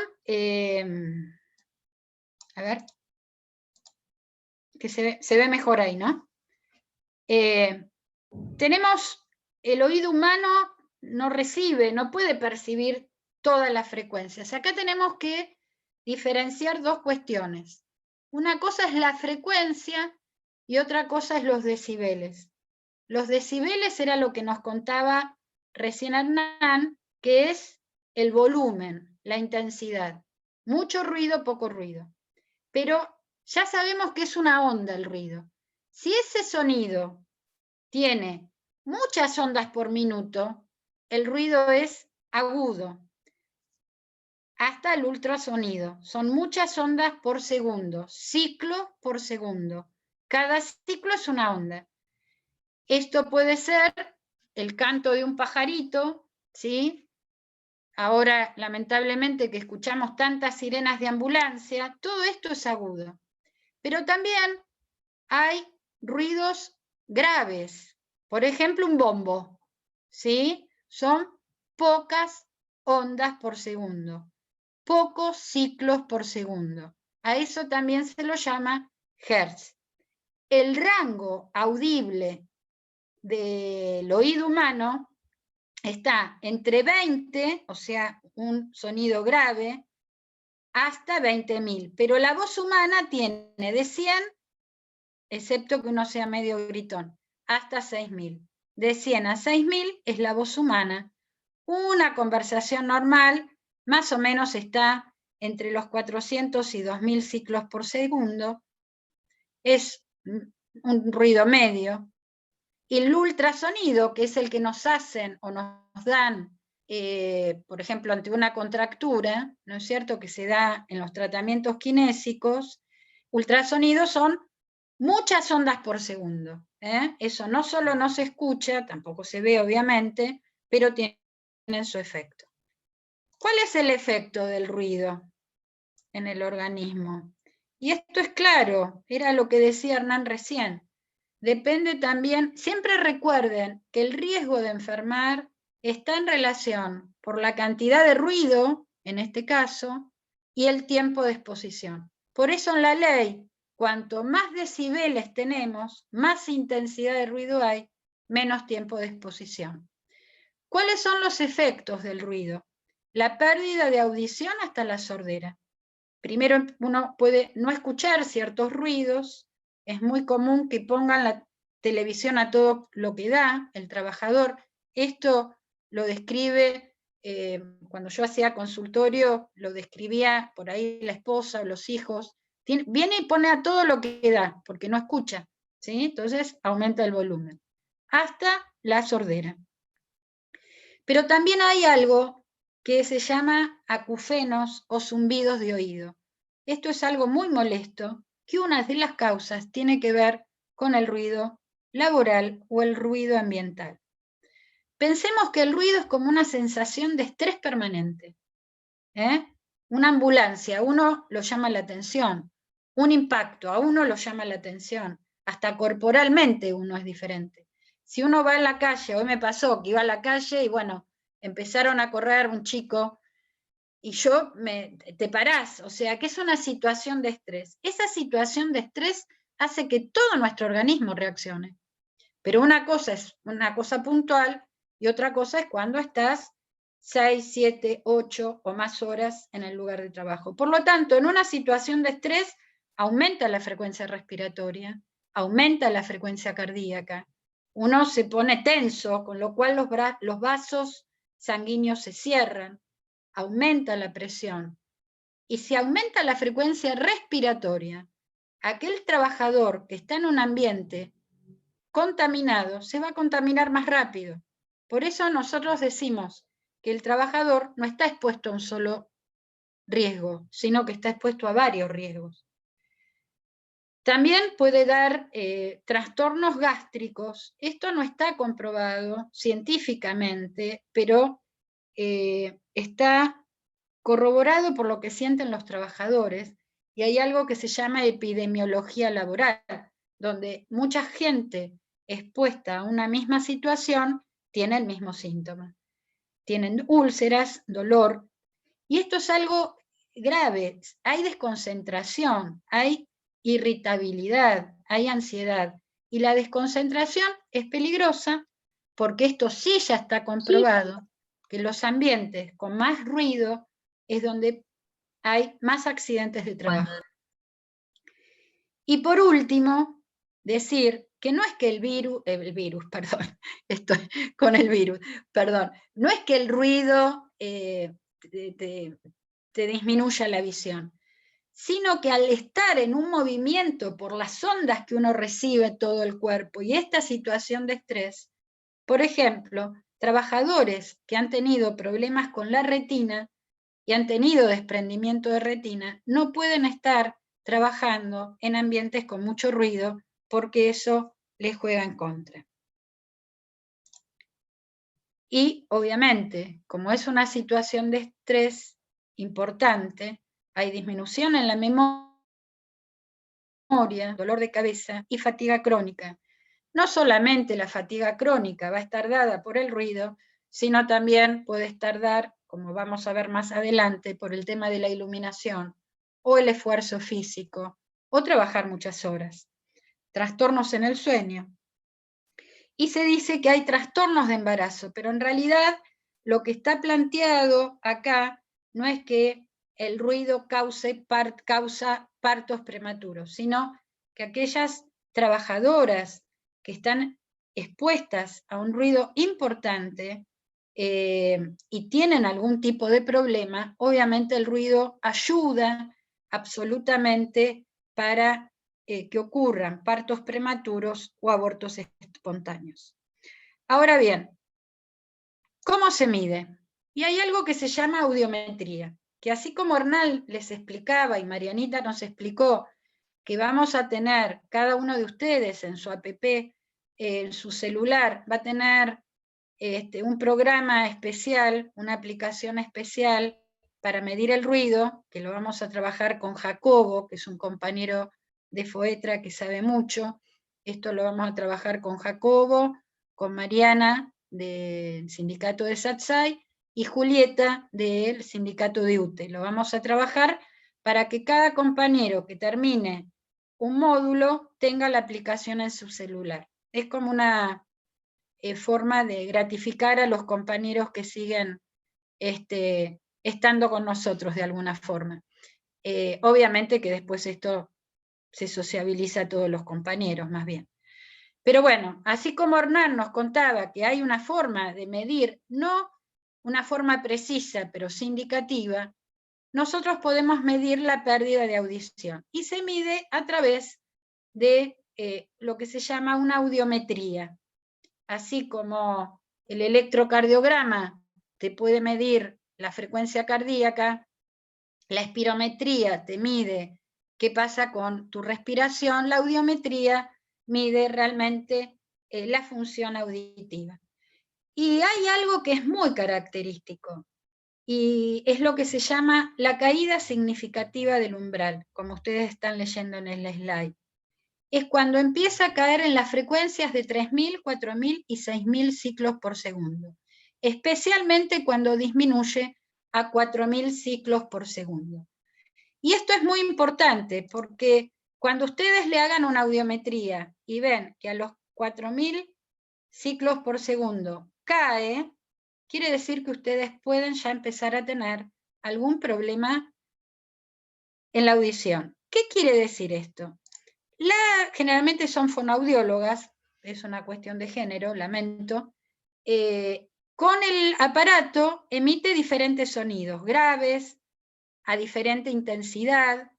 A ver, que se ve mejor ahí, ¿no? Tenemos el oído humano, no recibe, no puede percibir todas las frecuencias. Acá tenemos que diferenciar dos cuestiones. Una cosa es la frecuencia y otra cosa es los decibeles. Los decibeles era lo que nos contaba recién Hernán, que es el volumen, la intensidad. Mucho ruido, poco ruido. Pero ya sabemos que es una onda el ruido. Si ese sonido tiene muchas ondas por minuto, el ruido es agudo, hasta el ultrasonido. Son muchas ondas por segundo, ciclo por segundo. Cada ciclo es una onda. Esto puede ser el canto de un pajarito, ¿sí? Ahora, lamentablemente, que escuchamos tantas sirenas de ambulancia, todo esto es agudo. Pero también hay ruidos graves. Por ejemplo, un bombo, ¿sí? Son pocas ondas por segundo, pocos ciclos por segundo. A eso también se lo llama hertz. El rango audible del oído humano está entre 20, o sea, un sonido grave, hasta 20.000, pero la voz humana tiene de 100, excepto que uno sea medio gritón, hasta 6.000. De 100 a 6.000 es la voz humana. Una conversación normal más o menos está entre los 400 y 2.000 ciclos por segundo. Es un ruido medio. Y el ultrasonido, que es el que nos hacen o nos dan por ejemplo, ante una contractura, ¿no es cierto?, que se da en los tratamientos kinésicos, ultrasonidos son muchas ondas por segundo. Eso no solo no se escucha, tampoco se ve obviamente, pero tienen su efecto. ¿Cuál es el efecto del ruido en el organismo? Y esto es claro, era lo que decía Hernán recién. Depende también, siempre recuerden que el riesgo de enfermar está en relación por la cantidad de ruido, en este caso, y el tiempo de exposición. Por eso en la ley, cuanto más decibeles tenemos, más intensidad de ruido hay, menos tiempo de exposición. ¿Cuáles son los efectos del ruido? La pérdida de audición hasta la sordera. Primero, uno puede no escuchar ciertos ruidos. Es muy común que pongan la televisión a todo lo que da el trabajador. Esto lo describe, cuando yo hacía consultorio, lo describía por ahí la esposa o los hijos. Viene y pone a todo lo que da, porque no escucha, ¿sí? Entonces aumenta el volumen, hasta la sordera. Pero también hay algo que se llama acufenos o zumbidos de oído. Esto es algo muy molesto, que una de las causas tiene que ver con el ruido laboral o el ruido ambiental. Pensemos que el ruido es como una sensación de estrés permanente. Una ambulancia, a uno lo llama la atención. Un impacto, a uno lo llama la atención. Hasta corporalmente uno es diferente. Si uno va en la calle, hoy me pasó que iba a la calle y bueno, empezaron a correr un chico y te parás, o sea, que es una situación de estrés. Esa situación de estrés hace que todo nuestro organismo reaccione. Pero una cosa es una cosa puntual y otra cosa es cuando estás 6, 7, 8 o más horas en el lugar de trabajo. Por lo tanto, en una situación de estrés aumenta la frecuencia respiratoria, aumenta la frecuencia cardíaca, uno se pone tenso, con lo cual los vasos sanguíneos se cierran, aumenta la presión. Y si aumenta la frecuencia respiratoria, aquel trabajador que está en un ambiente contaminado se va a contaminar más rápido. Por eso nosotros decimos que el trabajador no está expuesto a un solo riesgo, sino que está expuesto a varios riesgos. También puede dar trastornos gástricos. Esto no está comprobado científicamente, pero está corroborado por lo que sienten los trabajadores, y hay algo que se llama epidemiología laboral, donde mucha gente expuesta a una misma situación tiene el mismo síntoma. Tienen úlceras, dolor, y esto es algo grave. Hay desconcentración, hay irritabilidad, hay ansiedad, y la desconcentración es peligrosa porque esto sí ya está comprobado, que los ambientes con más ruido es donde hay más accidentes de trabajo. Y por último, decir que no es que no es que el ruido te disminuya la visión, sino que al estar en un movimiento por las ondas que uno recibe todo el cuerpo y esta situación de estrés, por ejemplo, trabajadores que han tenido problemas con la retina y han tenido desprendimiento de retina, no pueden estar trabajando en ambientes con mucho ruido porque eso les juega en contra. Y obviamente, como es una situación de estrés importante, hay disminución en la memoria, dolor de cabeza y fatiga crónica. No solamente la fatiga crónica va a estar dada por el ruido, sino también puede estar dada, como vamos a ver más adelante, por el tema de la iluminación, o el esfuerzo físico, o trabajar muchas horas. Trastornos en el sueño. Y se dice que hay trastornos de embarazo, pero en realidad lo que está planteado acá no es que el ruido causa partos prematuros, sino que aquellas trabajadoras que están expuestas a un ruido importante y tienen algún tipo de problema, obviamente el ruido ayuda absolutamente para que ocurran partos prematuros o abortos espontáneos. Ahora bien, ¿cómo se mide? Y hay algo que se llama audiometría, que así como Hernán les explicaba y Marianita nos explicó que vamos a tener, cada uno de ustedes en su app, en su celular, va a tener un programa especial, una aplicación especial para medir el ruido, que lo vamos a trabajar con Jacobo, que es un compañero de FOETRA que sabe mucho. Esto lo vamos a trabajar con Jacobo, con Mariana del sindicato de Satsai y Julieta del sindicato de UTE. Lo vamos a trabajar para que cada compañero que termine un módulo tenga la aplicación en su celular. Es como una forma de gratificar a los compañeros que siguen estando con nosotros de alguna forma. Obviamente que después esto se sociabiliza a todos los compañeros, más bien. Pero bueno, así como Hernán nos contaba que hay una forma de medir, no una forma precisa, pero sí indicativa, nosotros podemos medir la pérdida de audición. Y se mide a través de lo que se llama una audiometría. Así como el electrocardiograma te puede medir la frecuencia cardíaca, la espirometría te mide qué pasa con tu respiración, la audiometría mide realmente la función auditiva. Y hay algo que es muy característico, y es lo que se llama la caída significativa del umbral, como ustedes están leyendo en el slide. Es cuando empieza a caer en las frecuencias de 3.000, 4.000 y 6.000 ciclos por segundo, especialmente cuando disminuye a 4.000 ciclos por segundo. Y esto es muy importante porque cuando ustedes le hagan una audiometría y ven que a los 4.000 ciclos por segundo cae, quiere decir que ustedes pueden ya empezar a tener algún problema en la audición. ¿Qué quiere decir esto? Generalmente son fonoaudiólogas, es una cuestión de género, lamento, con el aparato emite diferentes sonidos, graves, a diferente intensidad,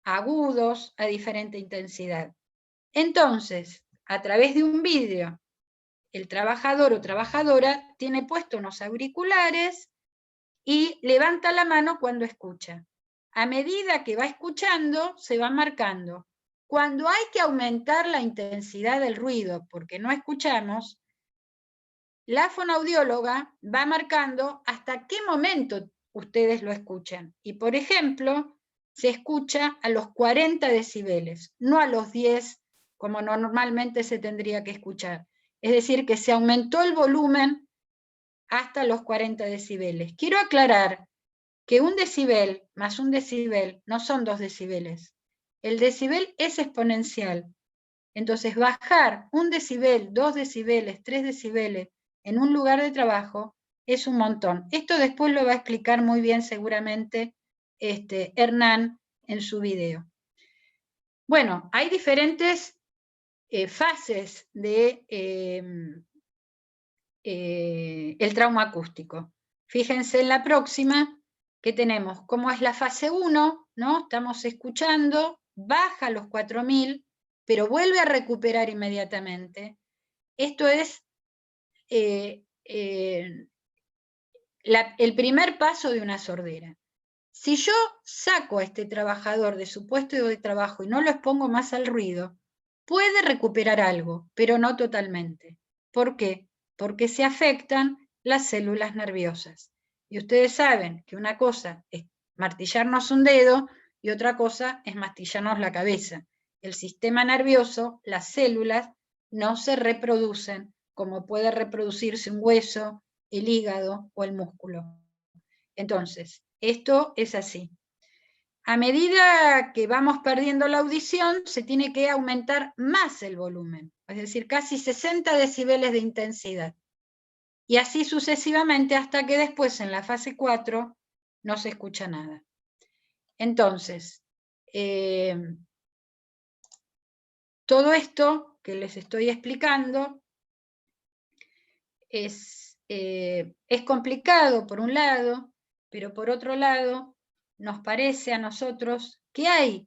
agudos, a diferente intensidad. Entonces, a través de un vídeo, el trabajador o trabajadora tiene puestos unos auriculares y levanta la mano cuando escucha. A medida que va escuchando, se va marcando. Cuando hay que aumentar la intensidad del ruido porque no escuchamos, la fonoaudióloga va marcando hasta qué momento ustedes lo escuchan. Y por ejemplo, se escucha a los 40 decibeles, no a los 10 como normalmente se tendría que escuchar. Es decir, que se aumentó el volumen hasta los 40 decibeles. Quiero aclarar que 1 decibel más 1 decibel no son 2 decibeles. El decibel es exponencial. Entonces, bajar 1 decibel, 2 decibeles, 3 decibeles en un lugar de trabajo es un montón. Esto después lo va a explicar muy bien seguramente Hernán en su video. Bueno, hay diferentes fases de el trauma acústico. Fíjense en la próxima que tenemos cómo es la fase 1, ¿no? Estamos escuchando, baja a los 4.000, pero vuelve a recuperar inmediatamente. Esto es el primer paso de una sordera. Si yo saco a este trabajador de su puesto de trabajo y no lo expongo más al ruido, puede recuperar algo, pero no totalmente. ¿Por qué? Porque se afectan las células nerviosas. Y ustedes saben que una cosa es martillarnos un dedo y otra cosa es martillarnos la cabeza. El sistema nervioso, las células, no se reproducen como puede reproducirse un hueso, el hígado o el músculo. Entonces, esto es así. A medida que vamos perdiendo la audición, se tiene que aumentar más el volumen, es decir, casi 60 decibeles de intensidad. Y así sucesivamente hasta que después, en la fase 4, no se escucha nada. Entonces, todo esto que les estoy explicando es complicado por un lado, pero por otro lado, nos parece a nosotros que hay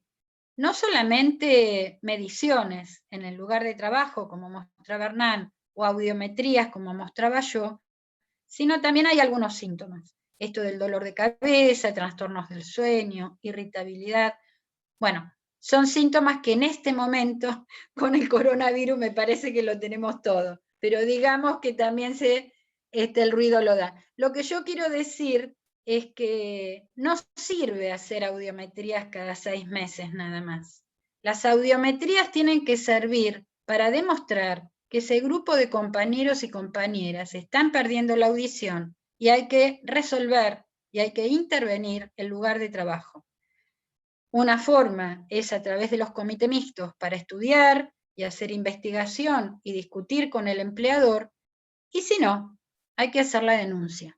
no solamente mediciones en el lugar de trabajo, como mostraba Hernán, o audiometrías, como mostraba yo, sino también hay algunos síntomas. Esto del dolor de cabeza, trastornos del sueño, irritabilidad. Bueno, son síntomas que en este momento, con el coronavirus, me parece que lo tenemos todo. Pero digamos que también el ruido lo da. Lo que yo quiero decir es que no sirve hacer audiometrías cada 6 meses nada más. Las audiometrías tienen que servir para demostrar que ese grupo de compañeros y compañeras están perdiendo la audición y hay que resolver y hay que intervenir el lugar de trabajo. Una forma es a través de los comités mixtos para estudiar y hacer investigación y discutir con el empleador, y si no, hay que hacer la denuncia,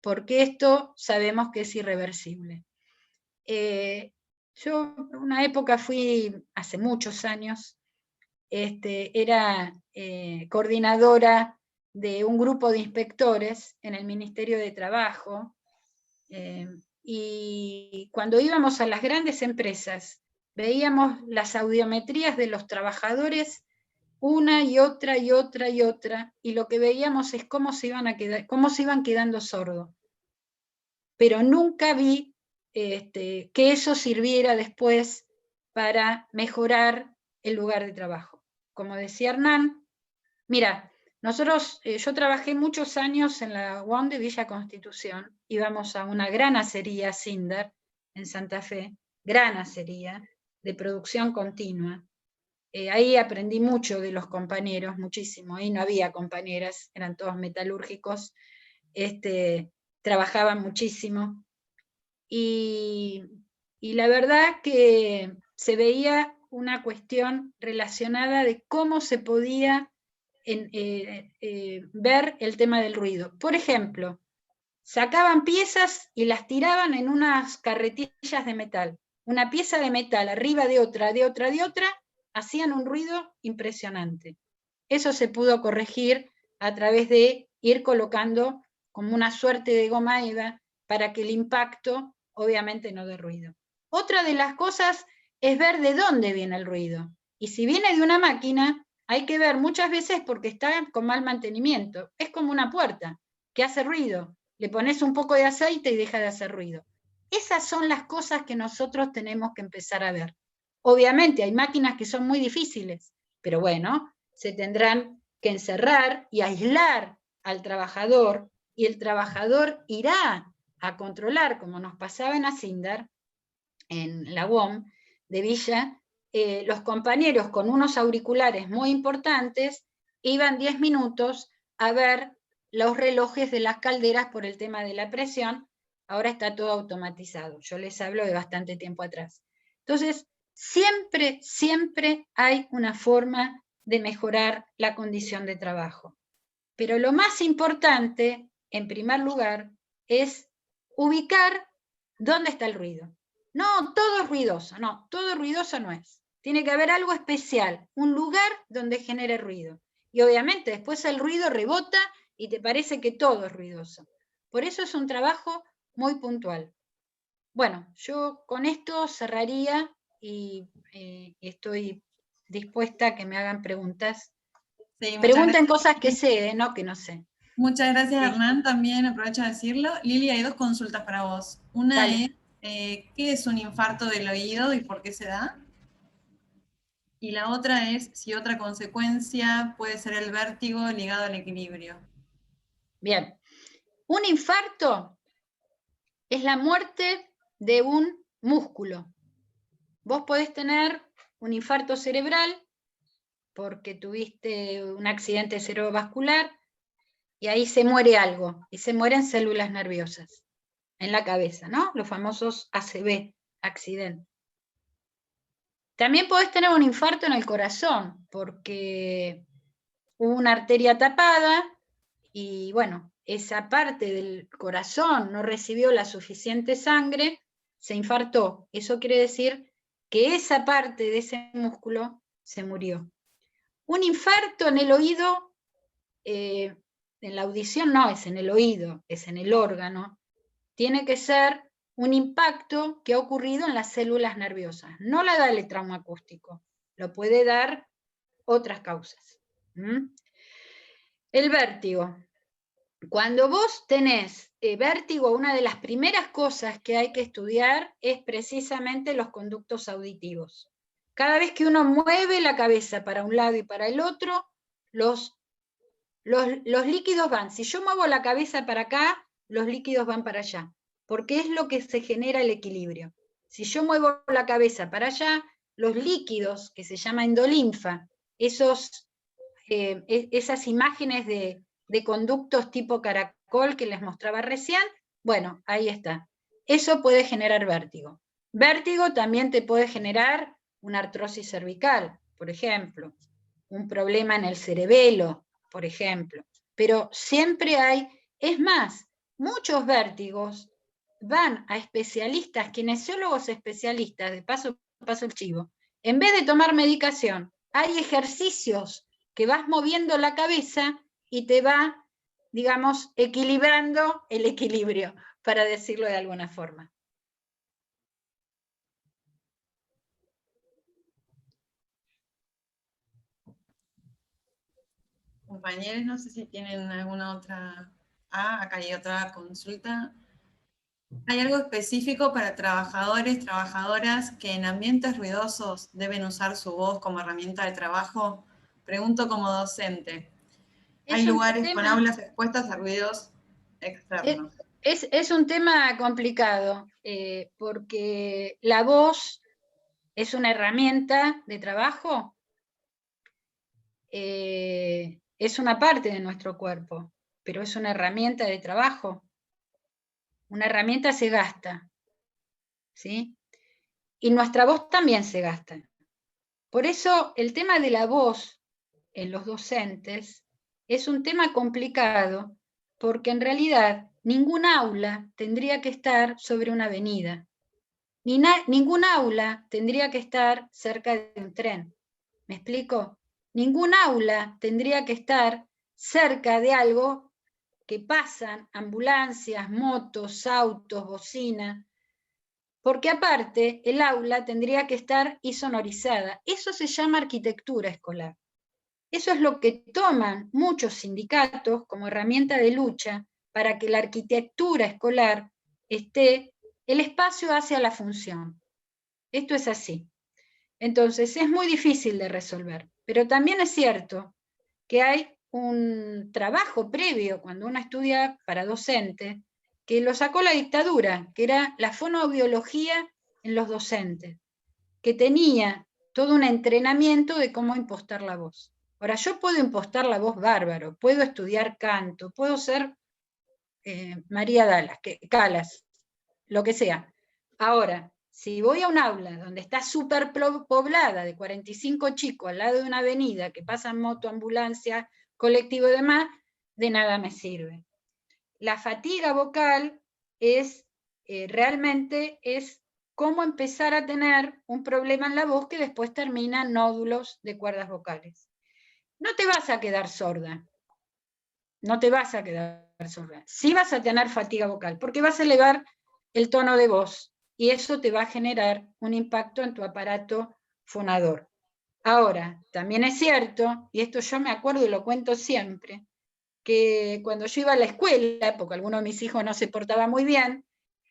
porque esto sabemos que es irreversible. Yo una época fui, hace muchos años, era coordinadora de un grupo de inspectores en el Ministerio de Trabajo, y cuando íbamos a las grandes empresas, veíamos las audiometrías de los trabajadores una y otra y otra y otra, y lo que veíamos es cómo se iban quedando sordos. Pero nunca vi que eso sirviera después para mejorar el lugar de trabajo. Como decía Hernán, mira, yo trabajé muchos años en la UAM de Villa Constitución, íbamos a una gran acería Sindar en Santa Fe, gran acería de producción continua. Ahí aprendí mucho de los compañeros, muchísimo, ahí no había compañeras, eran todos metalúrgicos, trabajaban muchísimo, y la verdad que se veía una cuestión relacionada de cómo se podía ver el tema del ruido. Por ejemplo, sacaban piezas y las tiraban en unas carretillas de metal. Una pieza de metal arriba de otra, de otra, de otra, hacían un ruido impresionante. Eso se pudo corregir a través de ir colocando como una suerte de goma eva para que el impacto obviamente no dé ruido. Otra de las cosas es ver de dónde viene el ruido. Y si viene de una máquina, hay que ver muchas veces porque está con mal mantenimiento. Es como una puerta que hace ruido. Le pones un poco de aceite y deja de hacer ruido. Esas son las cosas que nosotros tenemos que empezar a ver. Obviamente hay máquinas que son muy difíciles, pero bueno, se tendrán que encerrar y aislar al trabajador, y el trabajador irá a controlar, como nos pasaba en Asindar, en la UOM de Villa, los compañeros con unos auriculares muy importantes iban 10 minutos a ver los relojes de las calderas por el tema de la presión. Ahora está todo automatizado. Yo les hablo de bastante tiempo atrás. Entonces, siempre, siempre hay una forma de mejorar la condición de trabajo. Pero lo más importante, en primer lugar, es ubicar dónde está el ruido. No, todo es ruidoso, no, todo ruidoso no es. Tiene que haber algo especial, un lugar donde genere ruido. Y obviamente después el ruido rebota y te parece que todo es ruidoso. Por eso es un trabajo muy puntual. Bueno, yo con esto cerraría y estoy dispuesta a que me hagan preguntas. Sí, Pregunten cosas que sé, no que no sé. Muchas gracias, Sí. Hernán. También aprovecho de decirlo. Lili, hay 2 consultas para vos. Una Dale. es, ¿qué es un infarto del oído y por qué se da? Y la otra es si otra consecuencia puede ser el vértigo ligado al equilibrio. Bien. Un infarto es la muerte de un músculo. Vos podés tener un infarto cerebral porque tuviste un accidente cerebrovascular y ahí se muere algo, y se mueren células nerviosas en la cabeza, ¿no? Los famosos ACV, accidente. También podés tener un infarto en el corazón porque hubo una arteria tapada y bueno, esa parte del corazón no recibió la suficiente sangre, se infartó. Eso quiere decir que esa parte de ese músculo se murió. Un infarto en el oído, en la audición no es en el oído, es en el órgano. Tiene que ser un impacto que ha ocurrido en las células nerviosas. No la da el trauma acústico, lo puede dar otras causas. El vértigo. Cuando vos tenés vértigo, una de las primeras cosas que hay que estudiar es precisamente los conductos auditivos. Cada vez que uno mueve la cabeza para un lado y para el otro, los líquidos van. Si yo muevo la cabeza para acá, los líquidos van para allá, porque es lo que se genera el equilibrio. Si yo muevo la cabeza para allá, los líquidos, que se llama endolinfa, esas imágenes de conductos tipo caracol que les mostraba recién, bueno, ahí está. Eso puede generar vértigo. Vértigo también te puede generar una artrosis cervical, por ejemplo, un problema en el cerebelo, por ejemplo. Pero siempre hay, es más, muchos vértigos van a especialistas, kinesiólogos especialistas, de paso el chivo, en vez de tomar medicación, hay ejercicios que vas moviendo la cabeza y te va, digamos, equilibrando el equilibrio, para decirlo de alguna forma. Compañeros, no sé si tienen alguna otra... Ah, acá hay otra consulta. ¿Hay algo específico para trabajadores, trabajadoras que en ambientes ruidosos deben usar su voz como herramienta de trabajo? Pregunto como docente. ¿Hay lugares con aulas expuestas a ruidos externos? Es un tema complicado, porque la voz es una herramienta de trabajo, es una parte de nuestro cuerpo, pero es una herramienta de trabajo. Una herramienta se gasta, ¿sí? Y nuestra voz también se gasta. Por eso el tema de la voz en los docentes es un tema complicado, porque en realidad ningún aula tendría que estar sobre una avenida. Ningún aula tendría que estar cerca de un tren. ¿Me explico? Ningún aula tendría que estar cerca de algo que pasan ambulancias, motos, autos, bocina, porque aparte el aula tendría que estar insonorizada. Eso se llama arquitectura escolar. Eso es lo que toman muchos sindicatos como herramienta de lucha para que la arquitectura escolar esté el espacio hacia la función. Esto es así. Entonces es muy difícil de resolver, pero también es cierto que hay un trabajo previo cuando uno estudia para docente, que lo sacó la dictadura, que era la fonoaudiología en los docentes, que tenía todo un entrenamiento de cómo impostar la voz. Ahora, yo puedo impostar la voz bárbaro, puedo estudiar canto, puedo ser María Calas, lo que sea. Ahora, si voy a un aula donde está súper poblada de 45 chicos al lado de una avenida que pasan moto, ambulancia, colectivo y demás, de nada me sirve. La fatiga vocal es realmente es cómo empezar a tener un problema en la voz que después termina en nódulos de cuerdas vocales. No te vas a quedar sorda, no te vas a quedar sorda. Sí vas a tener fatiga vocal, porque vas a elevar el tono de voz, y eso te va a generar un impacto en tu aparato fonador. Ahora, también es cierto, y esto yo me acuerdo y lo cuento siempre, que cuando yo iba a la escuela, porque alguno de mis hijos no se portaba muy bien,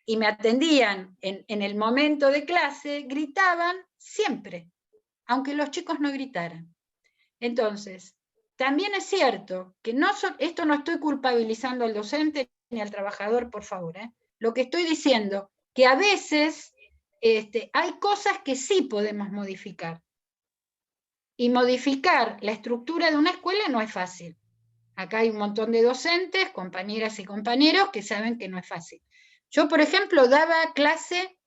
y me atendían en el momento de clase, gritaban siempre, aunque los chicos no gritaran. Entonces, también es cierto que esto no estoy culpabilizando al docente ni al trabajador, por favor. Lo que estoy diciendo, que a veces hay cosas que sí podemos modificar. Y modificar la estructura de una escuela no es fácil. Acá hay un montón de docentes, compañeras y compañeros que saben que no es fácil. Yo, por ejemplo, daba clase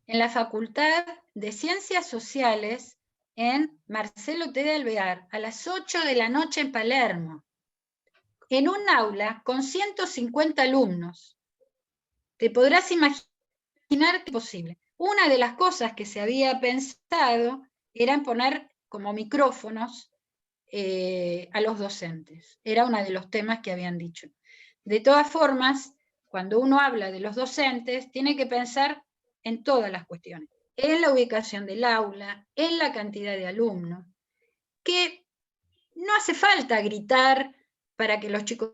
en la Facultad de Ciencias Sociales en Marcelo T. de Alvear, a las 8 de la noche en Palermo, en un aula con 150 alumnos. Te podrás imaginar que es posible. Una de las cosas que se había pensado era en poner como micrófonos a los docentes. Era uno de los temas que habían dicho. De todas formas, cuando uno habla de los docentes, tiene que pensar en todas las cuestiones, en la ubicación del aula, en la cantidad de alumnos, que no hace falta gritar para que los chicos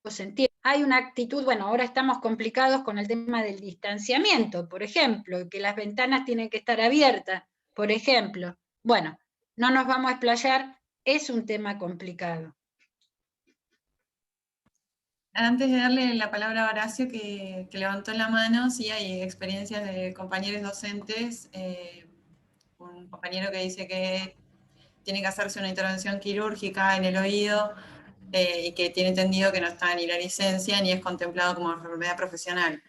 se entiende. Hay una actitud, bueno, ahora estamos complicados con el tema del distanciamiento, por ejemplo, que las ventanas tienen que estar abiertas, por ejemplo. Bueno, no nos vamos a explayar, es un tema complicado. Antes de darle la palabra a Horacio, que levantó la mano, sí hay experiencias de compañeros docentes, un compañero que dice que tiene que hacerse una intervención quirúrgica en el oído y que tiene entendido que no está ni la licencia ni es contemplado como enfermedad profesional.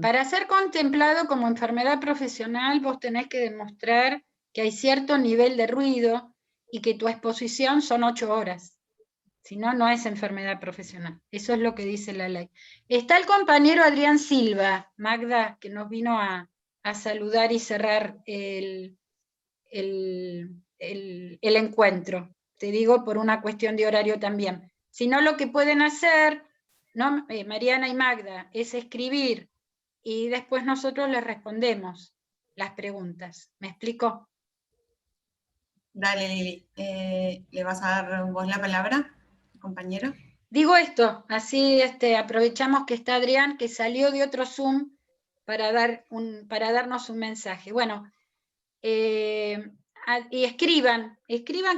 Para ser contemplado como enfermedad profesional, vos tenés que demostrar que hay cierto nivel de ruido y que tu exposición son 8 horas. Si no, no es enfermedad profesional. Eso es lo que dice la ley. Está el compañero Adrián Silva, Magda, que nos vino a saludar y cerrar el encuentro. Te digo por una cuestión de horario también. Si no, lo que pueden hacer, ¿no? Mariana y Magda, es escribir y después nosotros les respondemos las preguntas. ¿Me explico? Dale, Lili. ¿Le vas a dar vos la palabra, compañero? Digo esto, así aprovechamos que está Adrián, que salió de otro Zoom para darnos un mensaje. Bueno, y escriban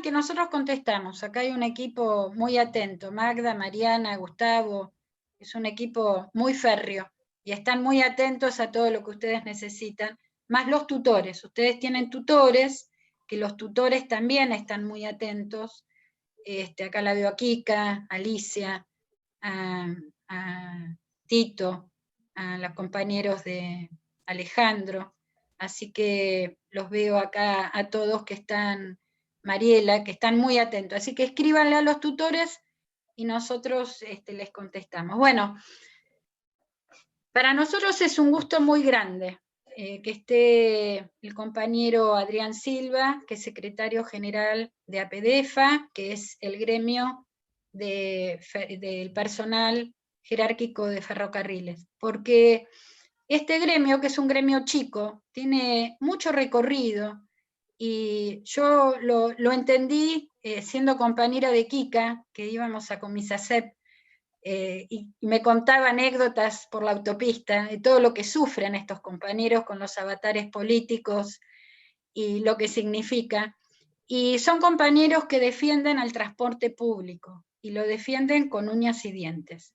que nosotros contestamos. Acá hay un equipo muy atento, Magda, Mariana, Gustavo, es un equipo muy férreo y están muy atentos a todo lo que ustedes necesitan, más los tutores. Ustedes tienen tutores, que los tutores también están muy atentos. Acá la veo a Kika, a Alicia, a Tito, a los compañeros de Alejandro, así que los veo acá a todos que están, Mariela, que están muy atentos, así que escríbanle a los tutores y nosotros les contestamos. Bueno, para nosotros es un gusto muy grande que esté el compañero Adrián Silva, que es secretario general de APDEFA, que es el gremio del personal jerárquico de ferrocarriles, porque este gremio, que es un gremio chico, tiene mucho recorrido, y yo lo entendí siendo compañera de Kika, que íbamos a Comisacep, y me contaba anécdotas por la autopista de todo lo que sufren estos compañeros con los avatares políticos y lo que significa. Y son compañeros que defienden al transporte público y lo defienden con uñas y dientes.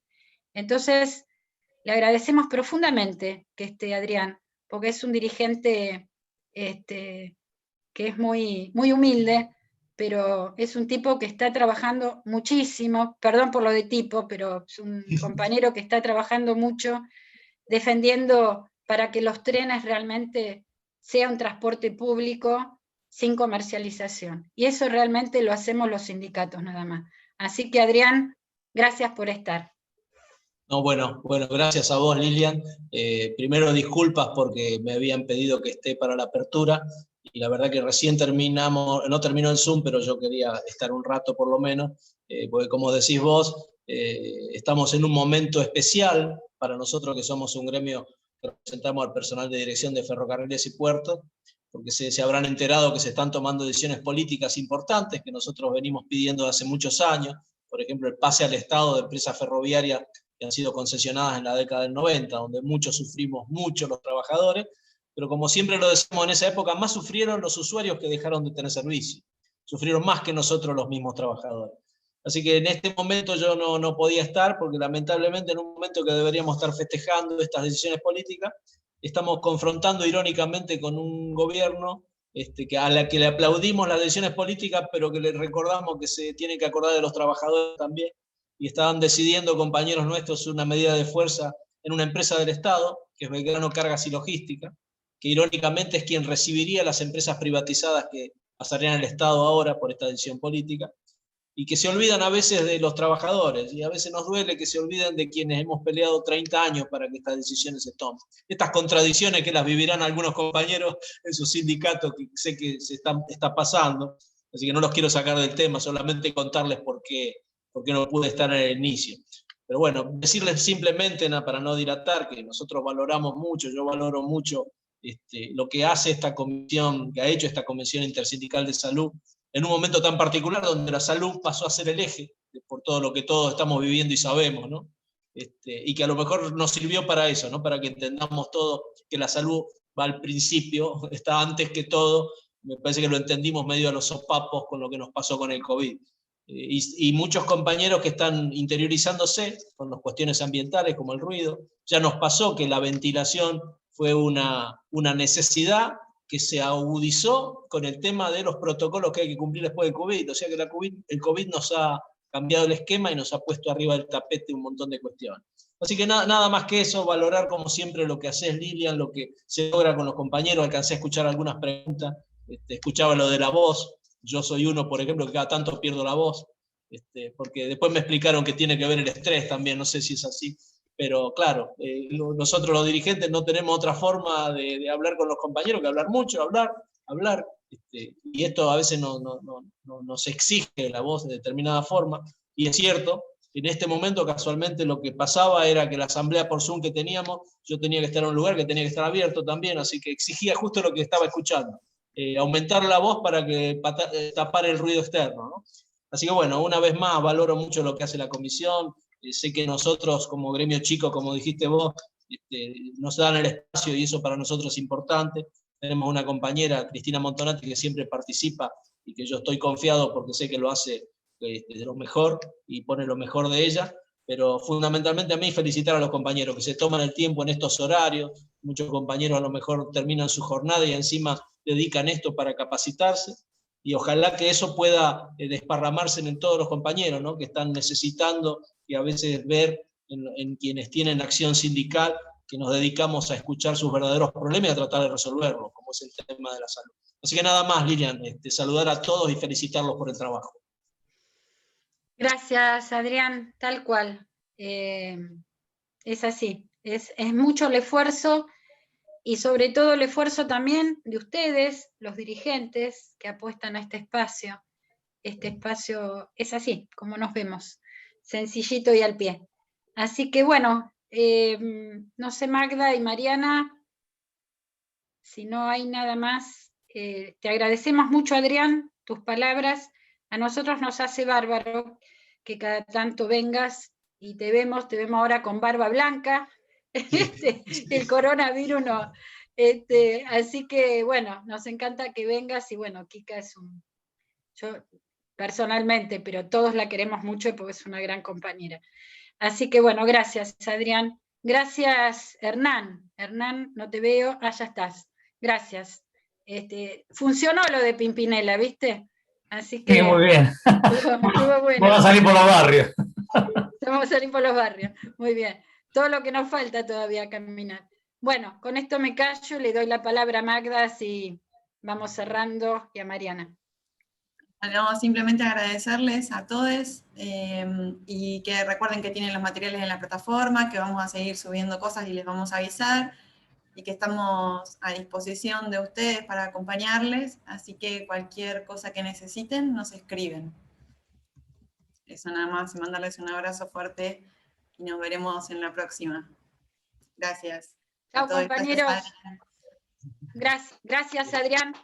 Entonces, le agradecemos profundamente que esté Adrián, porque es un dirigente que es muy, muy humilde, pero es un tipo que está trabajando muchísimo, perdón por lo de tipo, pero es un compañero que está trabajando mucho defendiendo para que los trenes realmente sea un transporte público sin comercialización. Y eso realmente lo hacemos los sindicatos nada más. Así que Adrián, gracias por estar. No, bueno, gracias a vos, Lilian. Primero disculpas porque me habían pedido que esté para la apertura y la verdad que recién no terminó el Zoom, pero yo quería estar un rato por lo menos, porque como decís vos, estamos en un momento especial para nosotros que somos un gremio que representamos al personal de dirección de ferrocarriles y puertos, porque se habrán enterado que se están tomando decisiones políticas importantes que nosotros venimos pidiendo hace muchos años, por ejemplo, el pase al Estado de empresas ferroviarias que han sido concesionadas en la década del 90, donde muchos sufrimos, mucho los trabajadores, pero como siempre lo decimos en esa época, más sufrieron los usuarios que dejaron de tener servicio, sufrieron más que nosotros los mismos trabajadores. Así que en este momento yo no podía estar, porque lamentablemente en un momento que deberíamos estar festejando estas decisiones políticas, estamos confrontando irónicamente con un gobierno a la que le aplaudimos las decisiones políticas, pero que le recordamos que se tiene que acordar de los trabajadores también, y estaban decidiendo compañeros nuestros una medida de fuerza en una empresa del Estado, que es Belgrano Cargas y Logística, que irónicamente es quien recibiría las empresas privatizadas que pasarían al Estado ahora por esta decisión política, y que se olvidan a veces de los trabajadores, y a veces nos duele que se olviden de quienes hemos peleado 30 años para que estas decisiones se tomen. Estas contradicciones que las vivirán algunos compañeros en su sindicato, que sé que se está pasando, así que no los quiero sacar del tema, solamente contarles por qué no pude estar en el inicio. Pero bueno, decirles simplemente, para no dilatar, que nosotros valoramos mucho, yo valoro mucho lo que hace esta comisión, que ha hecho esta Comisión Intersindical de Salud, en un momento tan particular donde la salud pasó a ser el eje por todo lo que todos estamos viviendo y sabemos, ¿no? Y que a lo mejor nos sirvió para eso, ¿no? Para que entendamos todo, que la salud va al principio, está antes que todo. Me parece que lo entendimos medio a los sopapos con lo que nos pasó con el COVID. Y muchos compañeros que están interiorizándose con las cuestiones ambientales, como el ruido. Ya nos pasó que la ventilación fue una necesidad que se agudizó con el tema de los protocolos que hay que cumplir después del COVID. O sea que el COVID nos ha cambiado el esquema y nos ha puesto arriba del tapete un montón de cuestiones. Así que nada más que eso, valorar como siempre lo que haces, Lilian, lo que se logra con los compañeros. Alcancé a escuchar algunas preguntas, escuchaba lo de la voz. Yo soy uno, por ejemplo, que cada tanto pierdo la voz, porque después me explicaron que tiene que ver el estrés también, no sé si es así, pero claro, nosotros los dirigentes no tenemos otra forma de hablar con los compañeros que hablar mucho, hablar, y esto a veces nos exige la voz de determinada forma, y es cierto, en este momento casualmente lo que pasaba era que la asamblea por Zoom que teníamos, yo tenía que estar en un lugar que tenía que estar abierto también, así que exigía justo lo que estaba escuchando. Aumentar la voz para que tapar el ruido externo, ¿no? Así que bueno, una vez más valoro mucho lo que hace la comisión, sé que nosotros como gremio chico, como dijiste vos, nos dan el espacio y eso para nosotros es importante. Tenemos una compañera, Cristina Montonati, que siempre participa y que yo estoy confiado porque sé que lo hace de lo mejor y pone lo mejor de ella, pero fundamentalmente a mí felicitar a los compañeros que se toman el tiempo en estos horarios. Muchos compañeros a lo mejor terminan su jornada y encima dedican esto para capacitarse, y ojalá que eso pueda desparramarse en todos los compañeros, ¿no? Que están necesitando y a veces ver en quienes tienen acción sindical que nos dedicamos a escuchar sus verdaderos problemas y a tratar de resolverlos, como es el tema de la salud. Así que nada más, Lilian, saludar a todos y felicitarlos por el trabajo. Gracias, Adrián, tal cual. Es así, es mucho el esfuerzo y sobre todo el esfuerzo también de ustedes, los dirigentes, que apuestan a este espacio. Este espacio es así, como nos vemos, sencillito y al pie. Así que bueno, no sé, Magda y Mariana, si no hay nada más, te agradecemos mucho, Adrián, tus palabras. A nosotros nos hace bárbaro que cada tanto vengas y te vemos ahora con barba blanca, el coronavirus no. Así que bueno, nos encanta que vengas y bueno, Kika es yo personalmente, pero todos la queremos mucho porque es una gran compañera. Así que bueno, gracias, Adrián. Gracias, Hernán. Hernán, no te veo. Ah, ya estás. Gracias. Funcionó lo de Pimpinela, ¿viste? Así que... Sí, muy bien. Estuvo bueno. Vamos a salir por los barrios. Vamos a salir por los barrios. Muy bien. Todo lo que nos falta todavía caminar. Bueno, con esto me callo, le doy la palabra a Magda y vamos cerrando, y a Mariana. Bueno, simplemente agradecerles a todos y que recuerden que tienen los materiales en la plataforma, que vamos a seguir subiendo cosas y les vamos a avisar, y que estamos a disposición de ustedes para acompañarles, así que cualquier cosa que necesiten nos escriben. Eso nada más, y mandarles un abrazo fuerte y nos veremos en la próxima. Gracias. Chao, compañeros. Gracias, Adrián.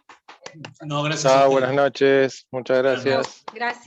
No, gracias. Chao, buenas noches. Muchas gracias. Gracias.